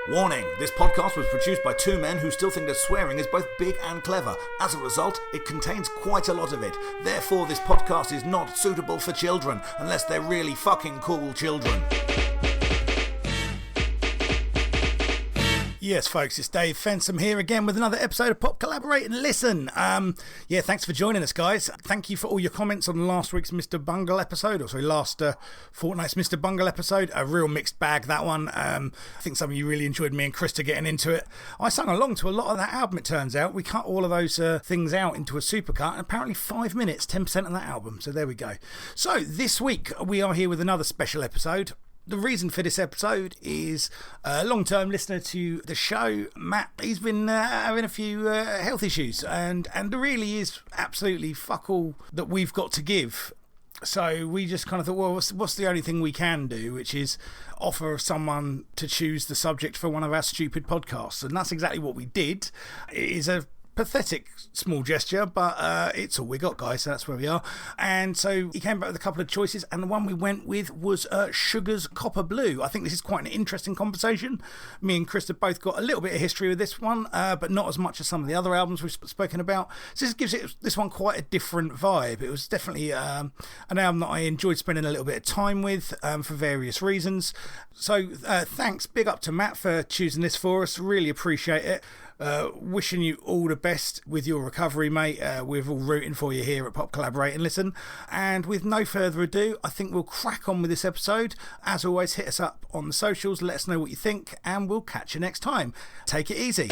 Warning, this podcast was produced by two men who still think that swearing is both big and clever. As a result, it contains quite a lot of it. Therefore, this podcast is not suitable for children, unless they're really fucking cool children. Yes, folks, it's Dave Fensom here again with another episode of Pop Collaborate and Listen. Thanks for joining us, guys. Thank you for all your comments on last week's Mr. Bungle episode, last fortnight's Mr. Bungle episode. A real mixed bag, that one. I think some of you really enjoyed me and Krista getting into it. I sung along to a lot of that album, it turns out. We cut all of those things out into a supercut, and apparently 5 minutes, 10% of that album. So there we go. So this week, we are here with another special episode. The reason for this episode is a long-term listener to the show, Matt. He's been having a few health issues, and there really is absolutely fuck all that we've got to give. So we just kind of thought, well, what's the only thing we can do, which is offer someone to choose the subject for one of our stupid podcasts. And that's exactly what we did. It is a pathetic small gesture, but it's all we got, guys, so that's where we are. And so he came back with a couple of choices, and the one we went with was Sugar's Copper Blue. I think this is quite an interesting conversation. Me and Chris have both got a little bit of history with this one, but not as much as some of the other albums we've spoken about. So this gives this one quite a different vibe. It was definitely an album that I enjoyed spending a little bit of time with for various reasons. So thanks, big up to Matt for choosing this for us. Really appreciate it. Wishing you all the best with your recovery, mate. We're all rooting for you here at Pop Collaborate and Listen. And with no further ado, I think we'll crack on with this episode. As always, hit us up on the socials, let us know what you think, and we'll catch you next time. Take it easy.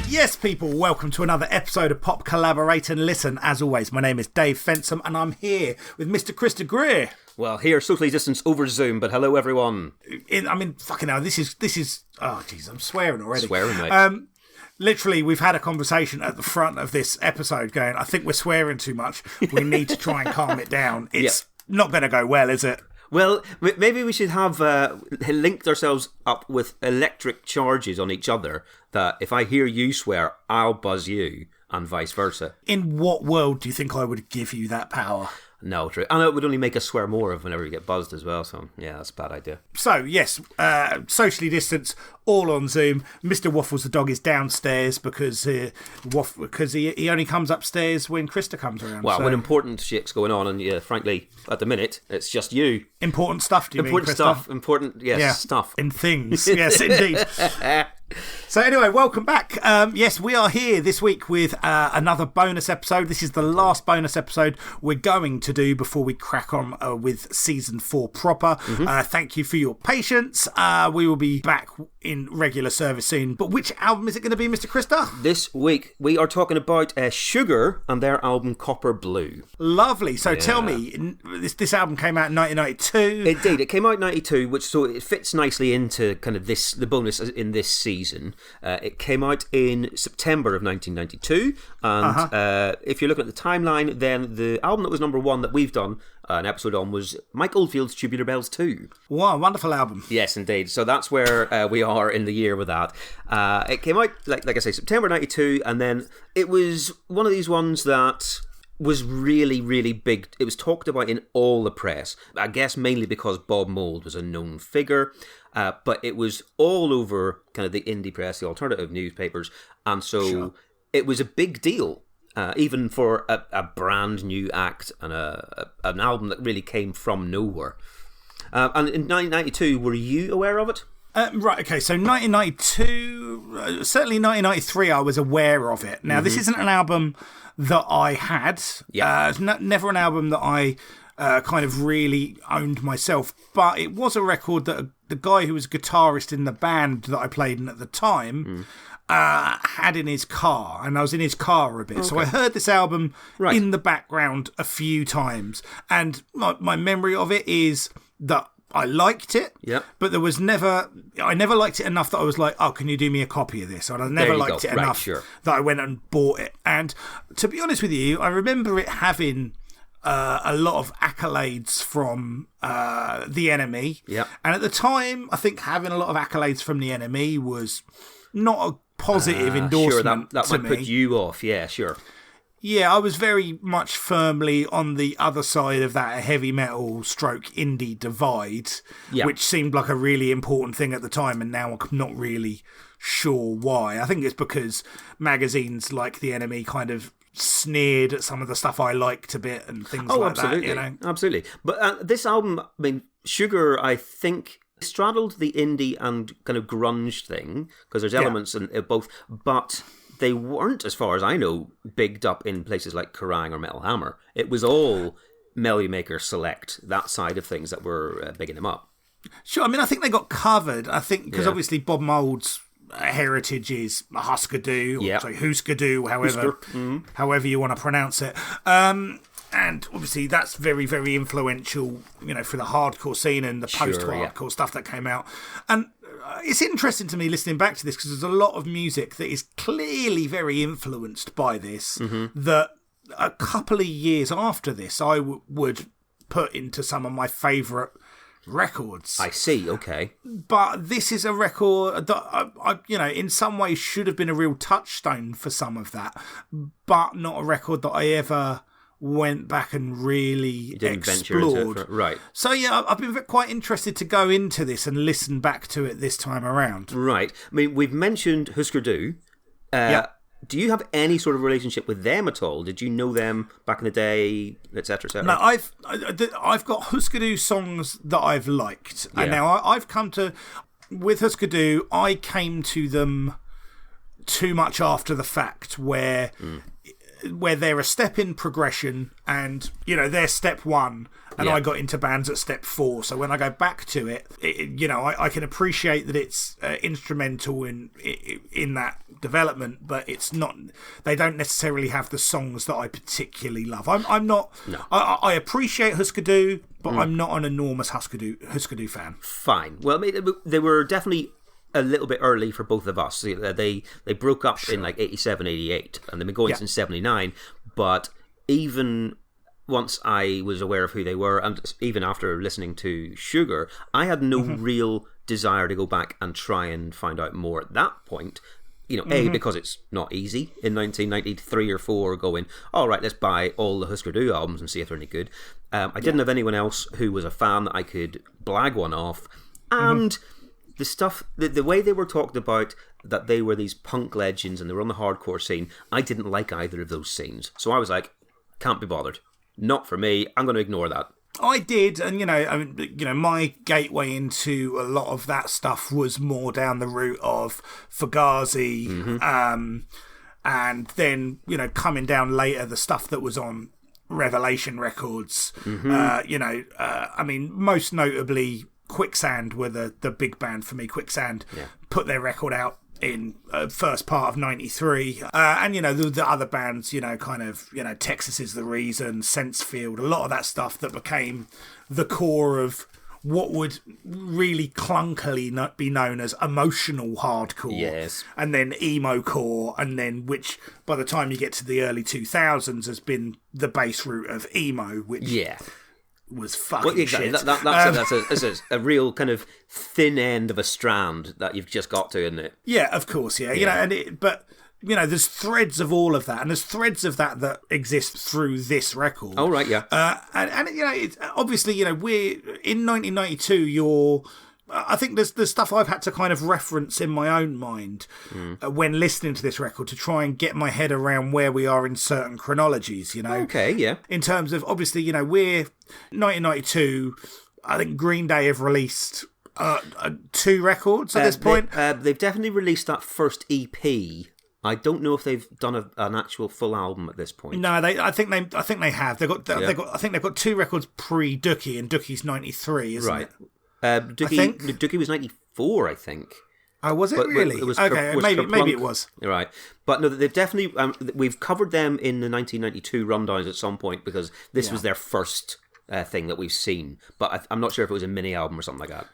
Yes, people, welcome to another episode of Pop Collaborate and Listen. As always, my name is Dave Fensom, and I'm here with Mr. Krista Greer. Well, here, socially distanced over Zoom, but hello, everyone. Fucking hell, this is. Oh, jeez, I'm swearing already. Swearing, mate. Literally, we've had a conversation at the front of this episode going, I think we're swearing too much. We need to try and calm it down. It's not going to go well, is it? Well, maybe we should have linked ourselves up with electric charges on each other, that if I hear you swear, I'll buzz you, and vice versa. In what world do you think I would give you that power? No, true. And it would only make us swear more whenever you get buzzed as well, so yeah, that's a bad idea. So, yes, socially distanced, all on Zoom. Mr. Waffles the dog is downstairs because he only comes upstairs when Krista comes around. Well, when important shit's going on, and frankly, at the minute, it's just you. Important stuff, do you mean, Krista? Stuff. And things, yes, indeed. So anyway, welcome back. Yes, we are here this week with another bonus episode. This is the last bonus episode we're going to do before we crack on with season 4 proper. Thank you for your patience. We will be back in regular service soon. But which album is it going to be, Mr. Krista? This week we are talking about Sugar and their album Copper Blue. Lovely. So tell me, this album came out in 1992. It did. It came out in 92, which so it fits nicely into kind of the bonus in this season. It came out in September of 1992, and if you're looking at the timeline, then the album that was number 1 that we've done an episode on was Mike Oldfield's Tubular Bells 2. Wow, wonderful album. Yes, indeed. So that's where we are in the year with that. It came out, like I say, September 92, and then it was one of these ones that was really, really big. It was talked about in all the press, I guess mainly because Bob Mould was a known figure, but it was all over kind of the indie press, the alternative newspapers, and so it was a big deal, even for a brand new act and an album that really came from nowhere. And in 1992, were you aware of it? Right, okay, so 1992, certainly 1993 I was aware of it. Now, this isn't an album that I had. It's never an album that I kind of really owned myself, but it was a record that the guy who was a guitarist in the band that I played in at the time had in his car, and I was in his car a bit. Okay. So I heard this album in the background a few times, and my memory of it is that I liked it, but there was I never liked it enough that I was like, oh, can you do me a copy of this? And I never liked it enough that I went and bought it. And to be honest with you, I remember it having a lot of accolades from The Enemy. Yeah. And at the time, I think having a lot of accolades from The Enemy was not a positive endorsement. Sure, that might put you off. Yeah, sure. Yeah, I was very much firmly on the other side of that heavy metal stroke indie divide, which seemed like a really important thing at the time, and now I'm not really sure why. I think it's because magazines like The Enemy kind of sneered at some of the stuff I liked a bit and things like that. You know? Absolutely. But this album, I mean, Sugar, I think, straddled the indie and kind of grunge thing, because there's elements in both, but they weren't, as far as I know, bigged up in places like Kerrang or Metal Hammer. It was all Melody Maker Select, that side of things that were bigging them up. Sure, I mean, I think they got covered. I think, because obviously Bob Mould's heritage is Husker Du, or Husker Du, however you want to pronounce it. And obviously that's very, very influential, you know, for the hardcore scene and the post-hardcore stuff that came out. And it's interesting to me listening back to this, because there's a lot of music that is clearly very influenced by this, that a couple of years after this I would put into some of my favourite records. I see, okay. But this is a record that, I, you know, in some ways should have been a real touchstone for some of that, but not a record that I ever went back and really explored. Right. So yeah, I've been quite interested to go into this and listen back to it this time around. Right. I mean, we've mentioned Husker Du. Do you have any sort of relationship with them at all? Did you know them back in the day, etc., etc.? No, I've got Husker Du songs that I've liked, and now I've come to, with Husker Du, I came to them too much after the fact, where they're a step in progression, and you know they're step one, and I got into bands at step 4. So when I go back to it, you know, I can appreciate that it's instrumental in that development, but it's not. They don't necessarily have the songs that I particularly love. I'm not. No. I appreciate Husker Du, but I'm not an enormous Husker Du fan. Fine. Well, I mean, they were definitely a little bit early for both of us. They broke up in like 87, 88, and they've been going since 79. But even once I was aware of who they were, and even after listening to Sugar, I had no real desire to go back and try and find out more at that point. You know, because it's not easy in 1993 or 4 going, all right, let's buy all the Husker Du albums and see if they're any good. I didn't have anyone else who was a fan that I could blag one off. And the stuff, the way they were talked about, that they were these punk legends and they were on the hardcore scene, I didn't like either of those scenes. So I was like, can't be bothered. Not for me. I'm going to ignore that. I did, and my gateway into a lot of that stuff was more down the route of Fugazi, and then coming down later the stuff that was on Revelation Records. I mean, most notably, Quicksand were the big band for me. Quicksand put their record out in first part of 93, and the other bands, Texas Is the Reason, Sensefield, a lot of that stuff that became the core of what would really clunkily be known as emotional hardcore, and then emo core, and then which by the time you get to the early 2000s has been the base route of emo, which was fucking shit. That's a real kind of thin end of a strand that you've just got to, isn't it? Yeah, of course, but there's threads of all of that, and there's threads of that exist through this record. Oh, right, yeah. And it's, obviously, we're in 1992. I think there's stuff I've had to kind of reference in my own mind when listening to this record to try and get my head around where we are in certain chronologies, Okay, yeah. In terms of, obviously, we're 1992, I think Green Day have released 2 records at this point. They've definitely released that first EP. I don't know if they've done an actual full album at this point. No, I think they have. I think they've got 2 records pre Dookie, and Dookie's 93, isn't it? Dookie was 94, I think. Oh, was it but really? It was okay, maybe it was. Right. But no, they've definitely... we've covered them in the 1992 rundowns at some point because this was their first thing that we've seen. But I'm not sure if it was a mini-album or something like that.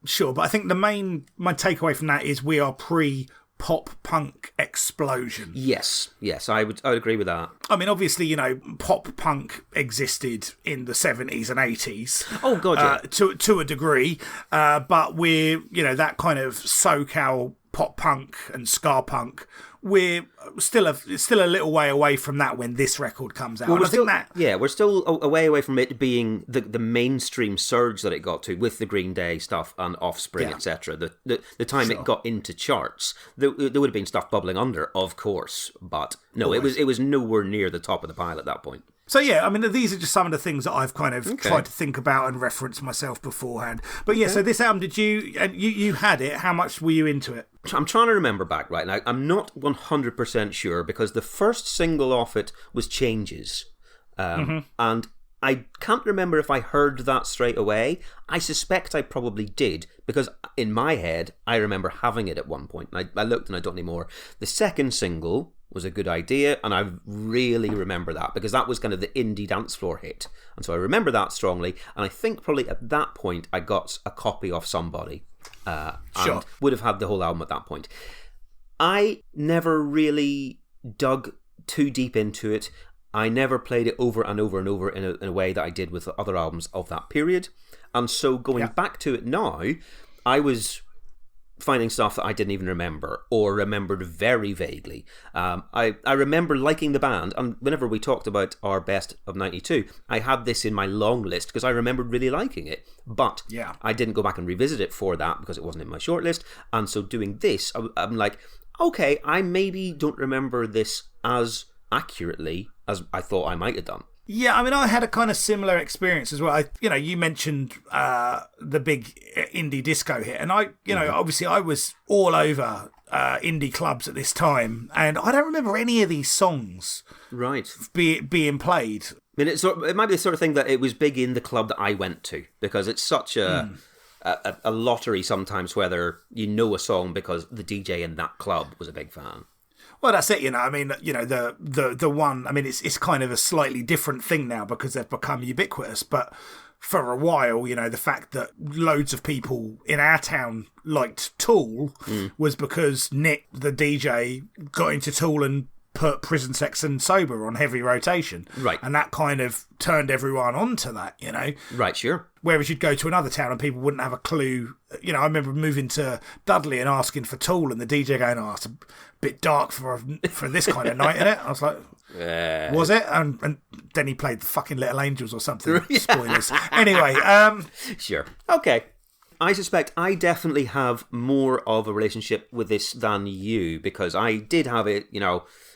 Sure, but I think my takeaway from that is we are pre-pop-punk explosion. Yes, I would agree with that. I mean, obviously, pop-punk existed in the 70s and 80s. Oh, God, yeah. To a degree, but we're, that kind of SoCal pop-punk and ska-punk, we're still a little way away from that when this record comes out. Well, we're still a way away from it being the mainstream surge that it got to with the Green Day stuff and Offspring, etc. The time it got into charts, there would have been stuff bubbling under, of course, but no, it was nowhere near the top of the pile at that point. So yeah, I mean, these are just some of the things that I've kind of tried to think about and reference myself beforehand. But yeah, so this album, you had it? How much were you into it? I'm trying to remember back right now. I'm not 100% sure because the first single off it was Changes, and I can't remember if I heard that straight away. I suspect I probably did because in my head I remember having it at one point. And I looked and I don't anymore. The second single was A Good Idea, and I really remember that because that was kind of the indie dance floor hit, and so I remember that strongly. And I think probably at that point I got a copy of Somebody, and would have had the whole album at that point. I never really dug too deep into it. I never played it over and over and over in a way that I did with other albums of that period, and so going back to it now, I was finding stuff that I didn't even remember or remembered very vaguely. I remember liking the band, and whenever we talked about our best of 92, I had this in my long list because I remembered really liking it, but I didn't go back and revisit it for that because it wasn't in my short list. And so doing this, I'm like, okay, I maybe don't remember this as accurately as I thought I might have done. Yeah, I mean, I had a kind of similar experience as well. You mentioned the big indie disco hit, and obviously I was all over indie clubs at this time, and I don't remember any of these songs being played. I mean, it might be the sort of thing that it was big in the club that I went to because it's such a lottery sometimes whether you know a song because the DJ in that club was a big fan. Well, that's it, I mean, the one, I mean, it's kind of a slightly different thing now because they've become ubiquitous, but for a while, the fact that loads of people in our town liked Tool was because Nick, the DJ, got into Tool and put Prison Sex and Sober on heavy rotation. Right. And that kind of turned everyone onto that, Right, sure. Whereas you'd go to another town and people wouldn't have a clue. I remember moving to Dudley and asking for Tool and the DJ going, it's a bit dark for this kind of night, innit? I was like, was it? And then he played the fucking Little Angels or something. Spoilers. Anyway. Sure. Okay. I suspect I definitely have more of a relationship with this than you because I did have it,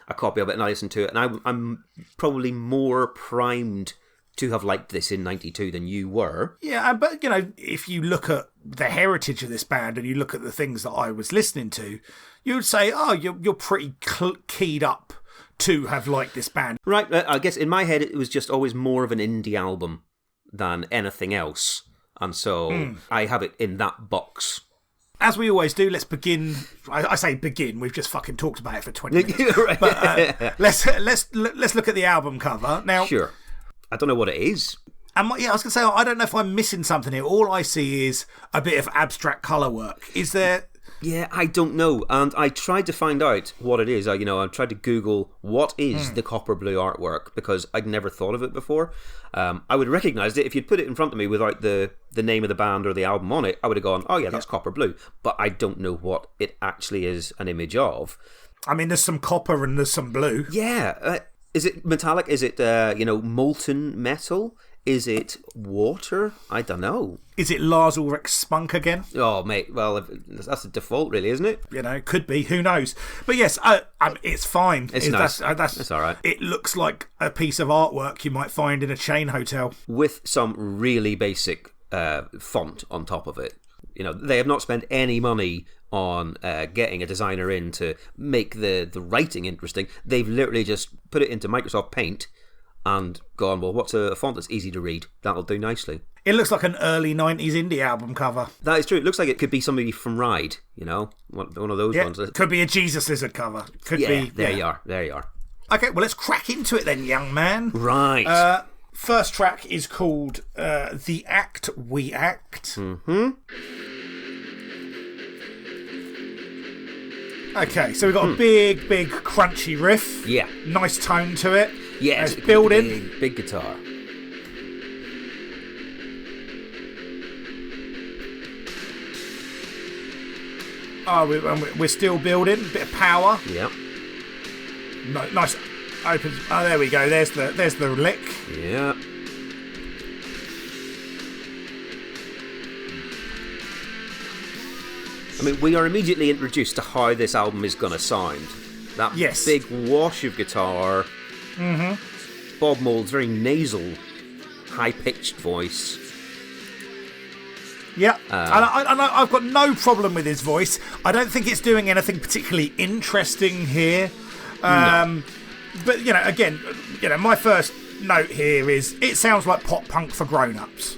a copy of it and I listened to it, and I'm probably more primed to have liked this in 92 than you were. Yeah, but, if you look at the heritage of this band and you look at the things that I was listening to, you would say, you're pretty keyed up to have liked this band. Right, I guess in my head it was just always more of an indie album than anything else, and so I have it in that box. As we always do, let's begin. I say begin. We've just fucking talked about it for 20 minutes. But let's look at the album cover now. Sure. I don't know what it is. I was going to say, I don't know if I'm missing something here. All I see is a bit of abstract colour work. Is there... Yeah, I don't know. And I tried to find out what it is. I tried to Google what is the copper blue artwork because I'd never thought of it before. I would have recognised it if you'd put it in front of me without the name of the band or the album on it. I would have gone, oh yeah, that's copper blue. But I don't know what it actually is an image of. I mean, there's some copper and there's some blue. Yeah. Is it metallic? Is it, molten metal? Is it water? I don't know. Is it Lars Ulrich Spunk again? Oh, mate, well, that's the default, really, isn't it? Could be. Who knows? But yes, it's fine. It's nice. That's all right. It looks like a piece of artwork you might find in a chain hotel. With some really basic font on top of it. They have not spent any money on getting a designer in to make the writing interesting. They've literally just put it into Microsoft Paint and gone, well, what's a font that's easy to read? That'll do nicely. It looks like an early 90s indie album cover. That is true. It looks like it could be somebody from Ride, you know? One of those ones. Could be a Jesus Lizard cover. Could be. There you are. Okay, well, let's crack into it then, young man. Right. First track is called The Act We Act. Mm-hmm. Okay, so we've got a big, crunchy riff. Yeah. Nice tone to it. Yeah, it's building. Big guitar. Oh, we're still building. Bit of power. Yeah. Nice opens. Oh, there we go. There's the lick. Yeah. I mean, we are immediately introduced to how this album is going to sound. That big wash of guitar. Mm-hmm. Bob Mould's very nasal, high-pitched voice. Yeah, and I've got no problem with his voice. I don't think it's doing anything particularly interesting here. No. But, again, my first note here is it sounds like pop punk for grown-ups.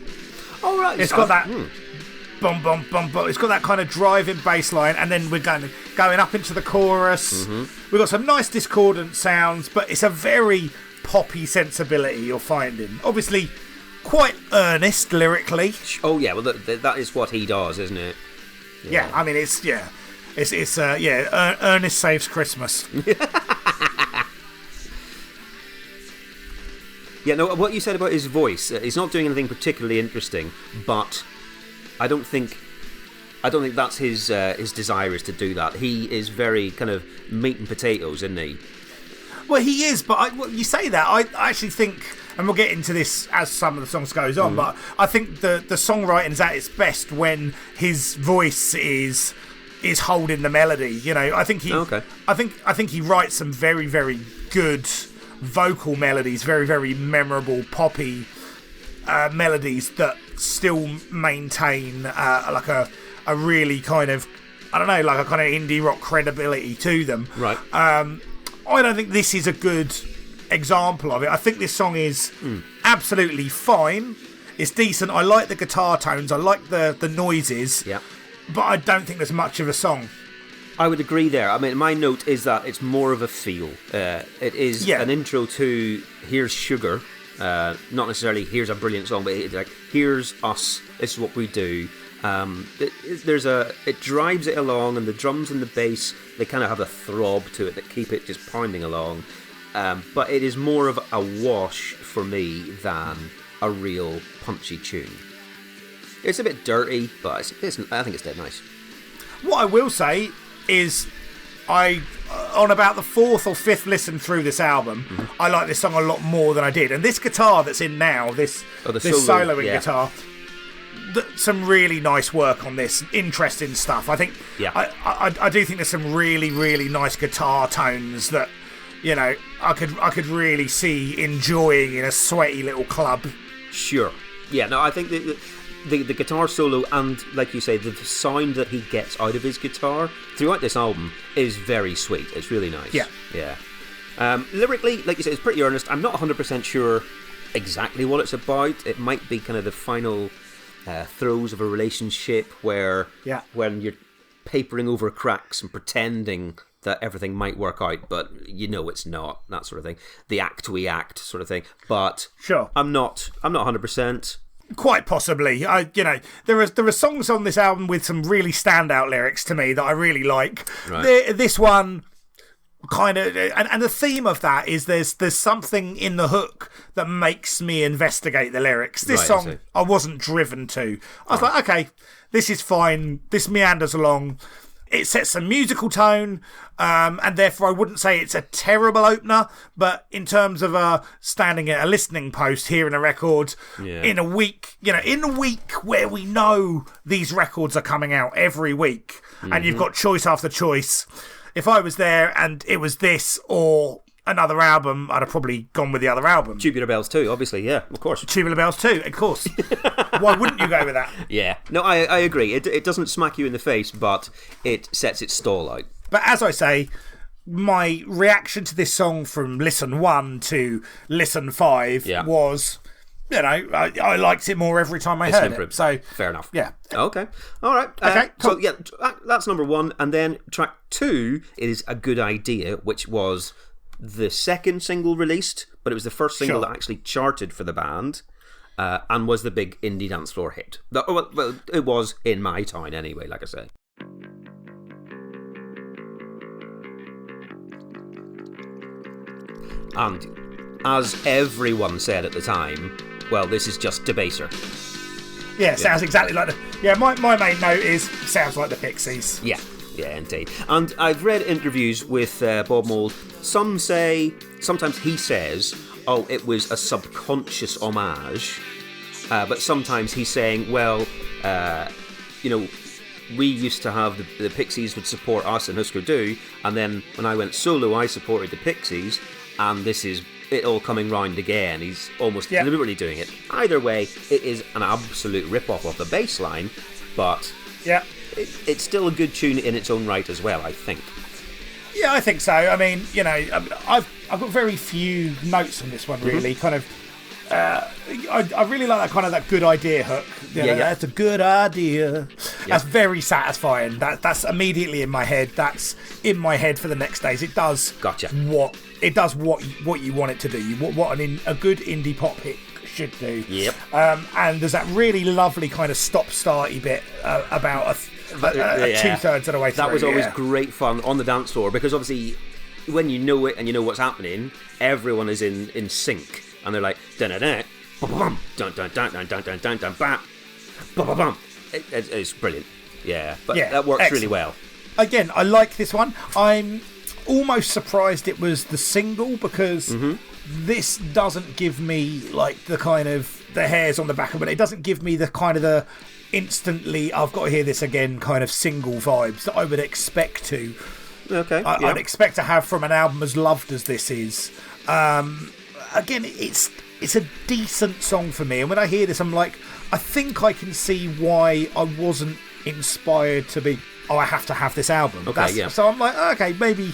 Oh, right. It's got that bum, bum, bum, bum. It's got that kind of driving bass line, and then we're going up into the chorus. Mm-hmm. We've got some nice discordant sounds, but it's a very poppy sensibility you're finding. Obviously, quite earnest lyrically. Oh, yeah, well, that is what he does, isn't it? Yeah, I mean, it's Ernest Saves Christmas. Yeah, no, what you said about his voice, he's not doing anything particularly interesting, but I don't think that's his desire is to do that. He is very kind of meat and potatoes, isn't he? Well, he is, but you say that, I actually think, and we'll get into this as some of the songs goes on, but I think the songwriting is at its best when his voice is holding the melody. I think he writes some very, very good vocal melodies, very, very memorable poppy melodies that still maintain like a really kind of, I don't know, like a kind of indie rock credibility to them. Right. I don't think this is a good example of it. I think this song is absolutely fine. It's decent. I like the guitar tones. I like the noises. Yeah. But I don't think there's much of a song. I would agree there. I mean, my note is that it's more of a feel. It is an intro to Here's Sugar. Not necessarily here's a brilliant song, but it's like, here's us. This is what we do. It drives it along, and the drums and the bass, they kind of have a throb to it that keep it just pounding along. But it is more of a wash for me than a real punchy tune. It's a bit dirty, but I think it's dead nice. What I will say is, on about the fourth or fifth listen through this album, I like this song a lot more than I did. And this guitar that's in now, this soloing guitar, some really nice work on this, interesting stuff. I think, I do think there's some really, really nice guitar tones that, I could really see enjoying in a sweaty little club. Sure. Yeah, no, I think the guitar solo and, like you say, the sound that he gets out of his guitar throughout this album is very sweet. It's really nice. Yeah. Lyrically, like you said, it's pretty earnest. I'm not 100% sure exactly what it's about. It might be kind of the final throes of a relationship when you're papering over cracks and pretending that everything might work out, but it's not, that sort of thing. The act we act sort of thing. But sure, I'm not 100%. Quite possibly. There are songs on this album with some really standout lyrics to me that I really like. Right. This one kind of, and the theme of that is there's something in the hook that makes me investigate the lyrics. This song I wasn't driven to. I was like, okay, this is fine. This meanders along. It sets some musical tone, and therefore I wouldn't say it's a terrible opener, but in terms of standing at a listening post, hearing a record in a week, in a week where we know these records are coming out every week, and you've got choice after choice. If I was there and it was this or another album, I'd have probably gone with the other album. Tubular Bells 2, obviously, yeah, of course. Tubular Bells 2, of course. Why wouldn't you go with that? Yeah, no, I agree. It doesn't smack you in the face, but it sets its stall out. But as I say, my reaction to this song from listen 1 to listen 5 was, you know, I liked it more every time I heard it. So fair enough. Yeah. Okay. All right. Okay. Cool. So yeah, that's number 1, and then track 2 is A Good Idea, which was the second single released, but it was the first single that actually charted for the band. And was the big indie dance floor hit. Well, it was in my town anyway, like I say. And as everyone said at the time, well, this is just Debaser. Yeah, sounds exactly like the... Yeah, my main note is, sounds like the Pixies. Yeah, indeed. And I've read interviews with Bob Mould. Sometimes he says, oh, it was a subconscious homage. But sometimes he's saying, well, you know, we used to have the Pixies would support us and Husker Du, and then when I went solo, I supported the Pixies, and this is it all coming round again. He's almost deliberately doing it. Either way, it is an absolute rip-off of the bass line, but it's still a good tune in its own right as well, I think. Yeah, I think so. I mean, you know, I've got very few notes on this one, really. Kind of, I really like that good idea hook. That's a good idea. That's very satisfying. That's immediately in my head. That's in my head for the next days. It does what you want it to do. What a good indie pop hit should do. Yep. And there's that really lovely kind of stop-starty bit about two-thirds of the way through. That was always great fun on the dance floor, because obviously when you know it and you know what's happening, everyone is in sync, and they're like dun dun dun dun dun dun dun dun dun dun dun bam bum bum. It's brilliant. But that works really well. Again, I like this one. I'm almost surprised it was the single, because this doesn't give me like the kind of the hairs on the back of it. It doesn't give me the kind of the instantly I've got to hear this again kind of single vibes that I would expect to. I'd expect to have from an album as loved as this is. Again, it's a decent song for me, and when I hear this, I'm like, I think I can see why I wasn't inspired to be. Oh, I have to have this album. So I'm like, okay, maybe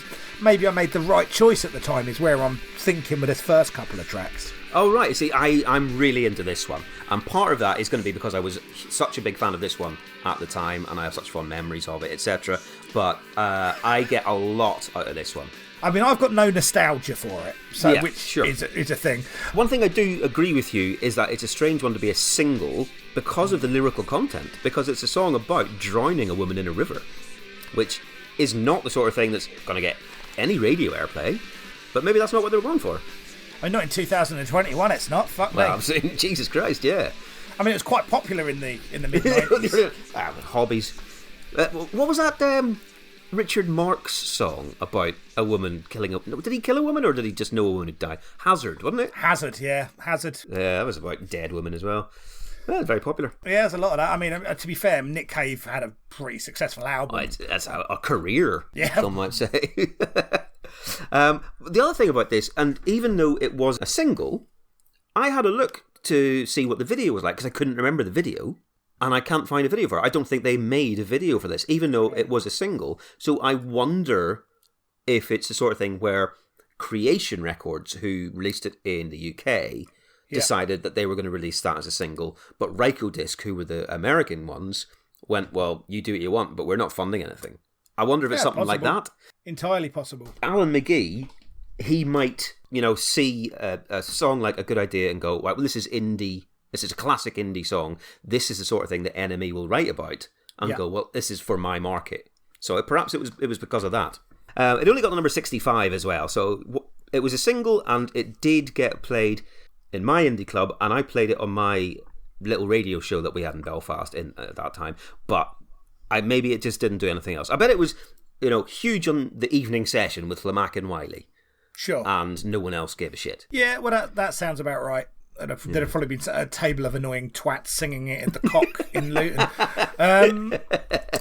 I made the right choice at the time. Is where I'm thinking with this first couple of tracks. Oh, right. See, I'm really into this one. And part of that is going to be because I was such a big fan of this one at the time, and I have such fond memories of it, etc. But I get a lot out of this one. I mean, I've got no nostalgia for it, which is a thing. One thing I do agree with you is that it's a strange one to be a single because of the lyrical content, because it's a song about drowning a woman in a river, which is not the sort of thing that's going to get any radio airplay, but maybe that's not what they were going for. Not in 2021, it's not. Fuck me. I'm saying, Jesus Christ, yeah. I mean, it was quite popular in the mid-90s. Hobbies. What was that Richard Marx song about a woman killing a... Did he kill a woman, or did he just know a woman would die? Hazard, wasn't it? Hazard. Yeah, that was about dead women as well. Yeah, it's very popular. Yeah, there's a lot of that. I mean, to be fair, Nick Cave had a pretty successful album. That's a career, some might say. The other thing about this, and even though it was a single, I had a look to see what the video was like, because I couldn't remember the video, and I can't find a video for it. I don't think they made a video for this, even though it was a single. So I wonder if it's the sort of thing where Creation Records, who released it in the UK, decided that they were going to release that as a single, but Rykodisc, who were the American ones, went, well, you do what you want, but we're not funding anything. I wonder if it's something like that. Entirely possible. Alan McGee, he might, see a song like A Good Idea and go, well, this is indie. This is a classic indie song. This is the sort of thing that Enemy will write about, and go, well, this is for my market. So perhaps it was because of that. It only got to number 65 as well. So it was a single, and it did get played in my indie club, and I played it on my little radio show that we had in Belfast at that time. But maybe it just didn't do anything else. I bet it was, huge on the evening session with Lamack and Wiley. Sure. And no one else gave a shit. Yeah, well, that sounds about right. There'd have probably been a table of annoying twats singing it at the Cock in Luton.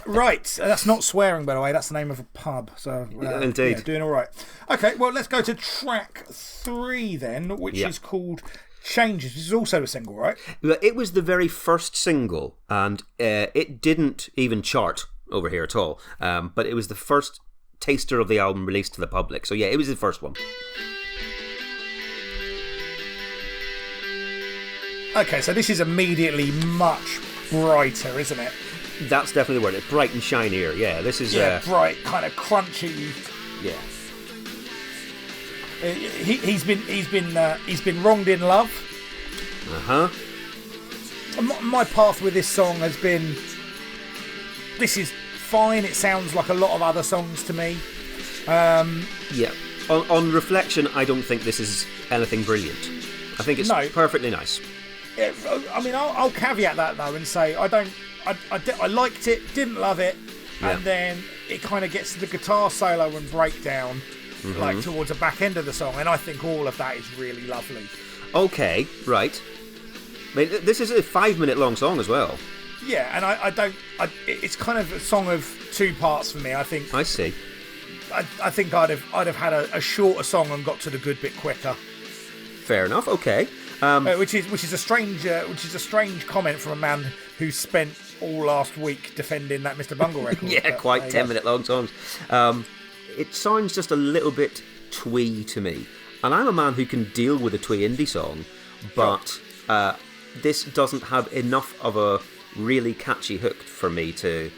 Right, that's not swearing, by the way. That's the name of a pub. So indeed, doing all right. Okay, well, let's go to track 3 then, which is called Changes. This is also a single, right? It was the very first single, and it didn't even chart over here at all. But it was the first taster of the album released to the public. So yeah, it was the first one. Okay, so this is immediately much brighter, isn't it? That's definitely the word. It's bright and shinier. Yeah, this is bright, kind of crunchy. Yeah. He's been wronged in love. My path with this song has been, this is fine. It sounds like a lot of other songs to me. Yeah. On reflection, I don't think this is anything brilliant. I think it's perfectly nice. Yeah, I mean, I'll caveat that though and say I liked it, didn't love it, and then it kind of gets to the guitar solo and breakdown, like towards the back end of the song, and I think all of that is really lovely. Okay, right. I mean, this is a 5-minute long song as well. Yeah, and it's kind of a song of two parts for me. I think. I see. I think I'd have had a shorter song and got to the good bit quicker. Fair enough. Okay. Which is a strange comment from a man who spent all last week defending that Mr. Bungle record. Yeah, quite 10-minute long songs. It sounds just a little bit twee to me, and I'm a man who can deal with a twee indie song, but this doesn't have enough of a really catchy hook for me to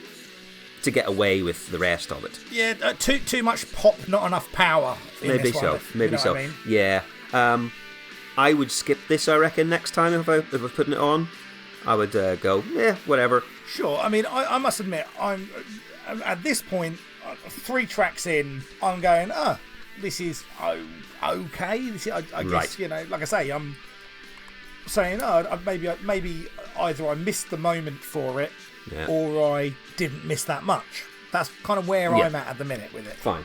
get away with the rest of it. Yeah, too much pop, not enough power. Maybe so. Maybe so. I mean? Yeah. I would skip this, I reckon, next time if I was putting it on. I would go, whatever. Sure. I mean, I must admit, I'm at this point, 3 tracks in, I'm going, this is okay. This is, I guess, like I say, I'm saying, maybe either I missed the moment for it, or I didn't miss that much. That's kind of where I'm at the minute with it. Fine.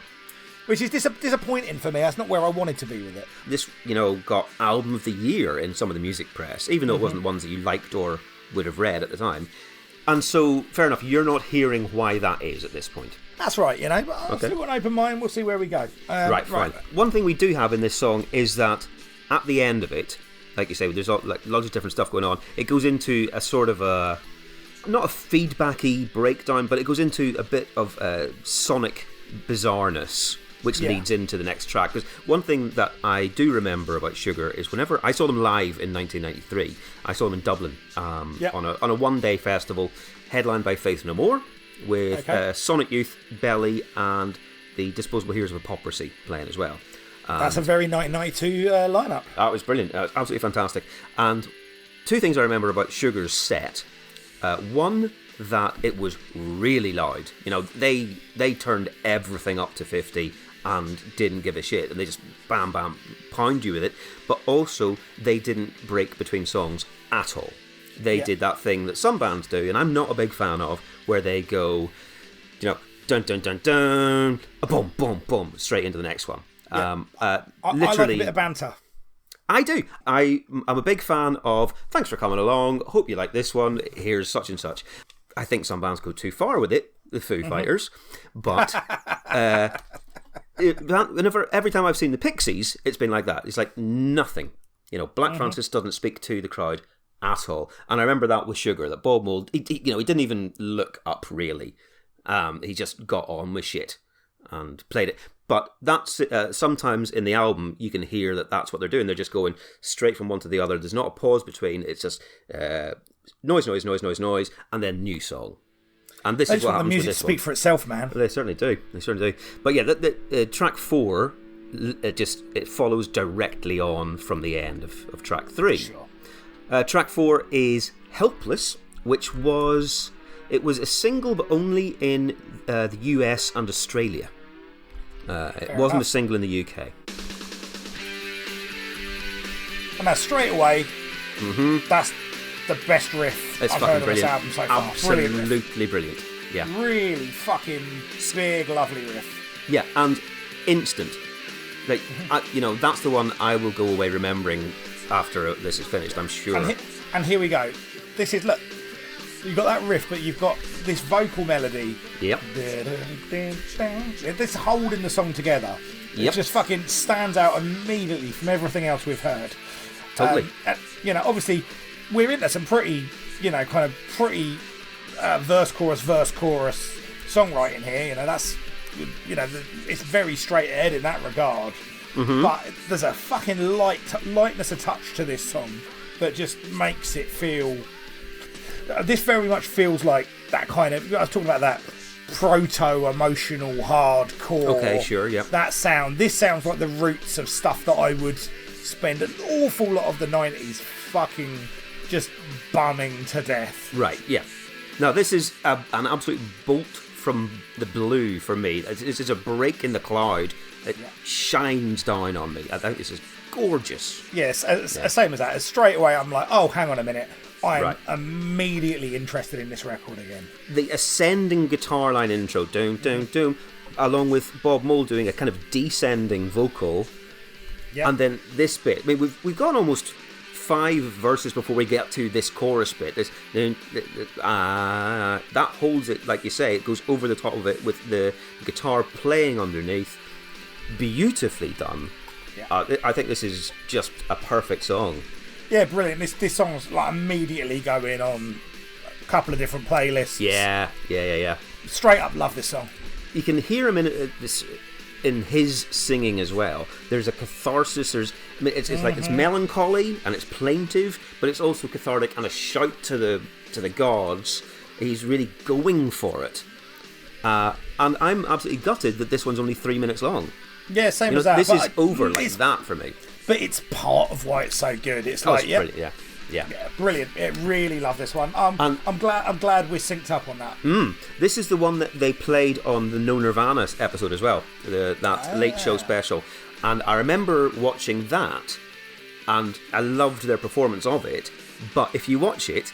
Which is disappointing for me. That's not where I wanted to be with it. This, got Album of the Year in some of the music press, even though it wasn't ones that you liked or would have read at the time. And so, fair enough, you're not hearing why that is at this point. That's right, But I'll still got an open mind. We'll see where we go. Right, fine. One thing we do have in this song is that at the end of it, like you say, there's lots of different stuff going on. It goes into a sort of a, not a feedbacky breakdown, but it goes into a bit of sonic bizarreness, which leads into the next track. Because one thing that I do remember about Sugar is whenever I saw them live in 1993, I saw them in Dublin on a one-day festival headlined by Faith No More with Sonic Youth, Belly, and the Disposable Heroes of Hypocrisy playing as well. That's a very 1992 lineup. That was brilliant. Absolutely fantastic. And 2 things I remember about Sugar's set. One, that it was really loud. They turned everything up to 50 and didn't give a shit, and they just bam bam pound you with it. But also, they didn't break between songs at all. They did that thing that some bands do, and I'm not a big fan of, where they go, dun dun dun dun, a boom boom boom, straight into the next one. I like a bit of banter. I do. I'm a big fan of, thanks for coming along, hope you like this one, here's such and such. I think some bands go too far with it, the Foo Fighters, but every time I've seen the Pixies, it's been like that. It's like nothing. Black Francis doesn't speak to the crowd at all. And I remember that with Sugar, that Bob Mould, he didn't even look up really. He just got on with shit and played it. But that's sometimes in the album you can hear that that's what they're doing. They're just going straight from one to the other. There's not a pause between. It's just noise, noise, noise, noise, noise, and then new song. And this is what happens with this one. The music speak for itself, man. They certainly do. They certainly do. But yeah, the track 4, it follows directly on from the end of track 3. Sure. Track 4 is Helpless, which was a single, but only in the US and Australia. It wasn't a single in the UK. And now straight away, that's the best riff I've heard of this album so far. Absolutely brilliant. Yeah. Really fucking big, lovely riff. Yeah, and instant. Like, that's the one I will go away remembering after this is finished, I'm sure. And here we go. This is, look, you've got that riff, but you've got this vocal melody. Yep. This holding the song together. It just fucking stands out immediately from everything else we've heard. Totally. Obviously, we're into some pretty verse chorus songwriting here. That's it's very straight ahead in that regard. But there's a fucking lightness of touch to this song that just makes it feel. This very much feels like that kind of. I was talking about that proto-emotional hardcore. Okay, sure, yeah. That sound. This sounds like the roots of stuff that I would spend an awful lot of the 90s fucking just bumming to death. Right, yeah. Now, this is an absolute bolt from the blue for me. This is a break in the cloud. It shines down on me. I think this is gorgeous. Yes, same as that. Straight away, I'm like, oh, hang on a minute. I'm immediately interested in this record again. The ascending guitar line intro, doom, doom, doom, along with Bob Mould doing a kind of descending vocal. Yep. And then this bit. I mean, we've gone almost 5 verses before we get to this chorus bit. That holds it, like you say, it goes over the top of it with the guitar playing underneath. Beautifully done. Yeah. I think this is just a perfect song. Yeah, brilliant. This song's like immediately going on a couple of different playlists. Yeah. Straight up love this song. You can hear him in his singing as well. There's a catharsis. It's like it's melancholy and it's plaintive, but it's also cathartic and a shout to the gods. He's really going for it. And I'm absolutely gutted that this one's only 3 minutes long. Yeah, same as that. This is over like that for me. But it's part of why it's so good. It's like, brilliant, yeah, brilliant. I really love this one. I'm glad we're synced up on that. This is the one that they played on the No Nirvana episode as well, that late show special. And I remember watching that, and I loved their performance of it. But if you watch it,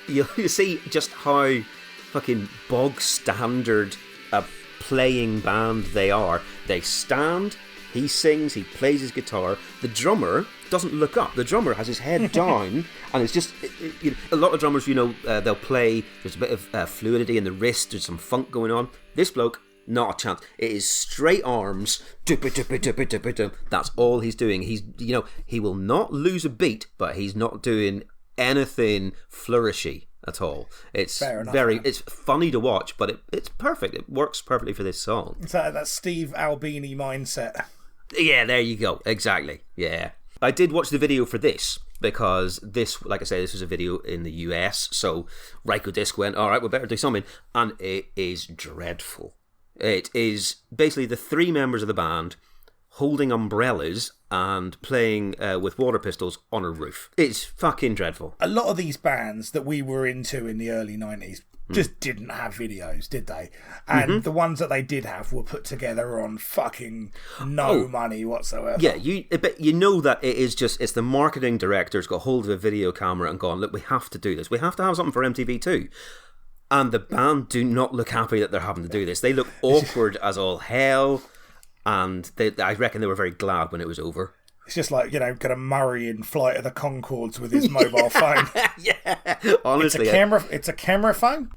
you see just how fucking bog standard a playing band they are. They stand. He sings, he plays his guitar. The drummer doesn't look up. The drummer has his head down, and it's just... a lot of drummers, they'll play, there's a bit of fluidity in the wrist, there's some funk going on. This bloke, not a chance. It is straight arms. That's all he's doing. He will not lose a beat, but he's not doing anything flourishy at all. It's it's funny to watch, but it's perfect. It works perfectly for this song. It's that Steve Albini mindset. Yeah, there you go. Exactly. Yeah. I did watch the video for this because this, like I say, this was a video in the US. So Ryko Disc went, all right, we better do something. And it is dreadful. It is basically the 3 members of the band holding umbrellas and playing with water pistols on a roof. It's fucking dreadful. A lot of these bands that we were into in the early 90s just didn't have videos, did they? And the ones that they did have were put together on fucking no money whatsoever. Yeah, but you know that it's the marketing director's got hold of a video camera and gone, look, we have to do this. We have to have something for MTV too. And the band do not look happy that they're having to do this. They look awkward as all hell. And I reckon they were very glad when it was over. It's just like, kind of Murray in Flight of the Conchords with his mobile phone. Yeah, honestly. It's a camera phone?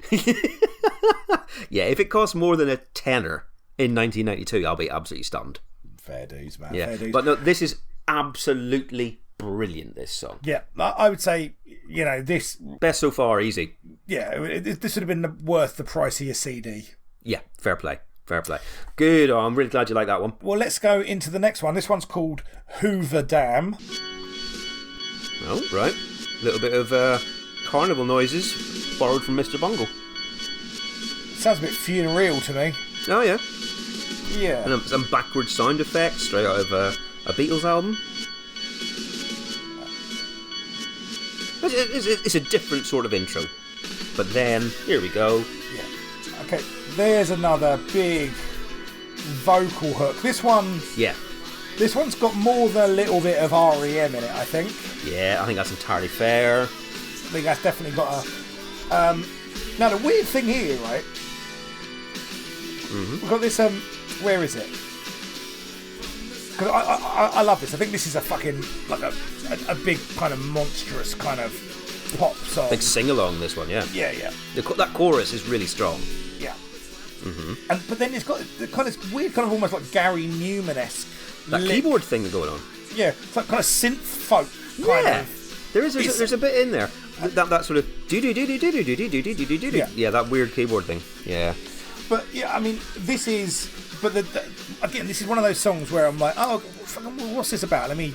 Yeah, if it costs more than a tenner in 1992, I'll be absolutely stunned. Fair dues, man. Yeah. Fair dues. But no, this is absolutely brilliant, this song. Yeah, I would say, this... Best so far, easy. Yeah, this would have been worth the price of your CD. Yeah, fair play. Fair play. Good. Oh, I'm really glad you like that one. Well, let's go into the next one. This one's called Hoover Dam. Oh, right. A little bit of carnival noises borrowed from Mr. Bungle. Sounds a bit funereal to me. Oh, yeah. Yeah. And some backward sound effects straight out of a Beatles album. It's a different sort of intro. But then, here we go. Yeah. Okay. There's another big vocal hook. This one's got more than a little bit of REM in it, I think. Yeah, I think that's entirely fair. I think that's definitely got a... Now, the weird thing here, right? We've got this... where is it? Because I love this. I think this is a fucking... like a big kind of monstrous kind of pop song. Big sing-along, this one, yeah. Yeah. That chorus is really strong. Yeah. But then it's got the kind of weird, kind of almost like Gary Newman-esque keyboard thing going on. Yeah, it's like kind of synth folk kind of. There's a bit in there that sort of do. Yeah, that weird keyboard thing. Yeah, But yeah, I mean, this is. But again, this is one of those songs where I'm like, oh, what's this about? Let me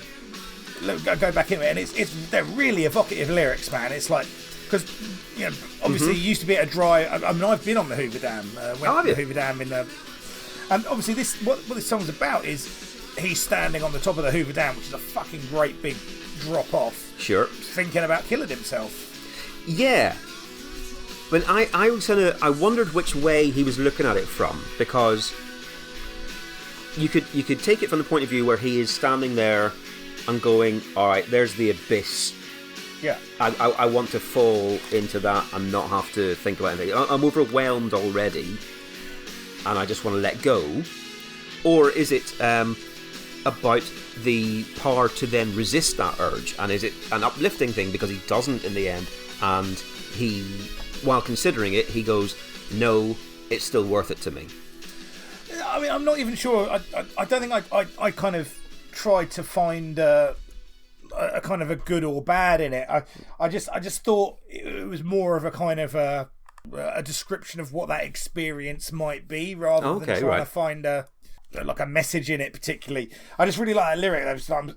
go back into it, and they're really evocative lyrics, man. It's like, because obviously you used to be at a dry. I mean, I've been on the Hoover Dam. Went to the Hoover Dam and obviously what this song's about is he's standing on the top of the Hoover Dam, which is a fucking great big drop off. Sure. Thinking about killing himself. Yeah. But I wondered which way he was looking at it from, because you could take it from the point of view where he is standing there and going, all right, there's the abyss. Yeah. I want to fall into that and not have to think about anything. I'm overwhelmed already, and I just want to let go. Or is it about the power to then resist that urge? And is it an uplifting thing because he doesn't in the end, and he, while considering it, he goes, no, it's still worth it to me? I mean, I'm not even sure. I don't think I kind of tried to find a kind of a good or bad in it. I just thought it was more of a kind of a description of what that experience might be, rather than trying to find a message in it particularly. I just really like that lyric.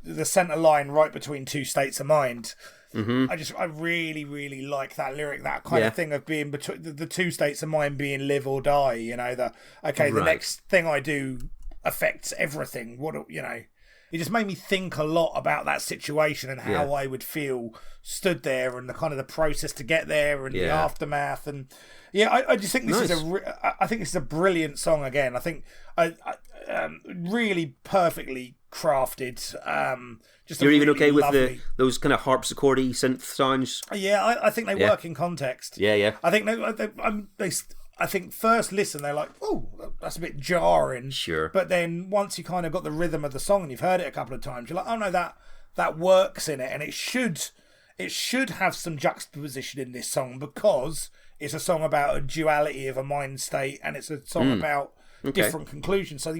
The centre line, right between two states of mind. Mm-hmm. I really, really like that lyric. That kind of thing of being between the two states of mind, being live or die. The next thing I do affects everything. It just made me think a lot about that situation and how I would feel stood there, and the kind of the process to get there, and the aftermath. And I just think this is a brilliant song. Again, I think really perfectly crafted. You're even okay with those kind of harpsichordy synth sounds? Yeah, I think they work in context. Yeah. I think I think first listen they're like, oh, that's a bit jarring. Sure. But then once you kind of got the rhythm of the song and you've heard it a couple of times, you're like, oh no, that works in it, and it should have some juxtaposition in this song, because it's a song about a duality of a mind state, and it's a song about different conclusions. So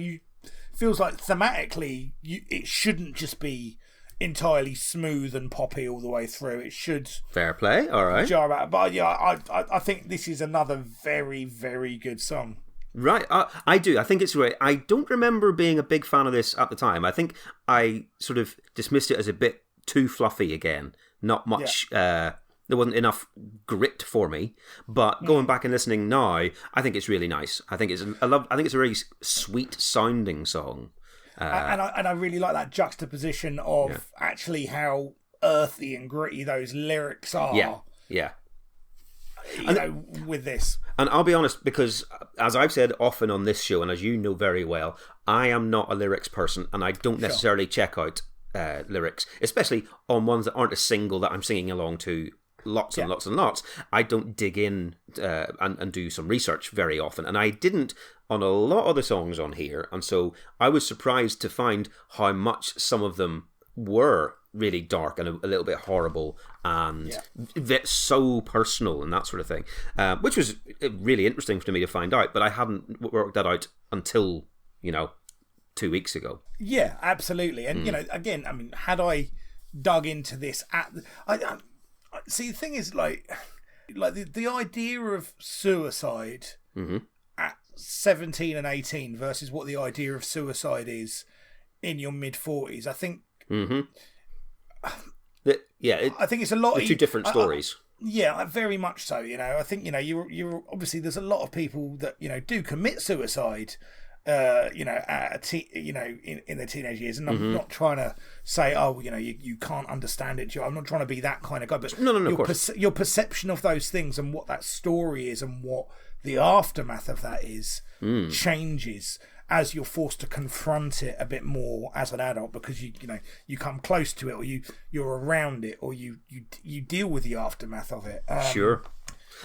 feels like thematically it shouldn't just be entirely smooth and poppy all the way through. It should fair play, all right. Jar about, but I think this is another very, very good song. Right, I do. I think it's great. I don't remember being a big fan of this at the time. I think I sort of dismissed it as a bit too fluffy again. Not much. There wasn't enough grit for me. But going back and listening now, I think it's really nice. I think it's a very sweet sounding song. And I really like that juxtaposition of actually how earthy and gritty those lyrics are. Yeah. With this. And I'll be honest, because as I've said often on this show, and as you know very well, I am not a lyrics person, and I don't necessarily check out lyrics, especially on ones that aren't a single that I'm singing along to lots and lots and lots. I don't dig in and do some research very often, and I didn't on a lot of the songs on here, and so I was surprised to find how much some of them were really dark and a little bit horrible and so personal and that sort of thing, which was really interesting for me to find out, but I hadn't worked that out until 2 weeks ago. Yeah, absolutely. And again, I mean, had I dug into this I see, the thing is, like the idea of suicide at 17 and 18 versus what the idea of suicide is in your mid-40s, I think I think it's a lot. They're two different stories. Very much so. I think you're obviously, there's a lot of people that do commit suicide. In their teenage years, and I'm not trying to say, you can't understand it, Joe. I'm not trying to be that kind of guy, but your perception of those things and what that story is and what the aftermath of that is changes as you're forced to confront it a bit more as an adult, because you come close to it, or you're around it, or you deal with the aftermath of it. Sure.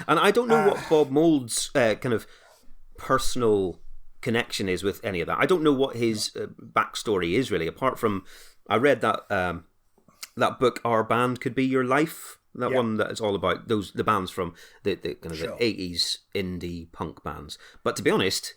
And I don't know what Bob Mould's kind of personal connection is with any of that. I don't know what his backstory is really, apart from I read that that book, Our Band Could Be Your Life, that one that is all about the bands from the kind of the 80s indie punk bands. But to be honest,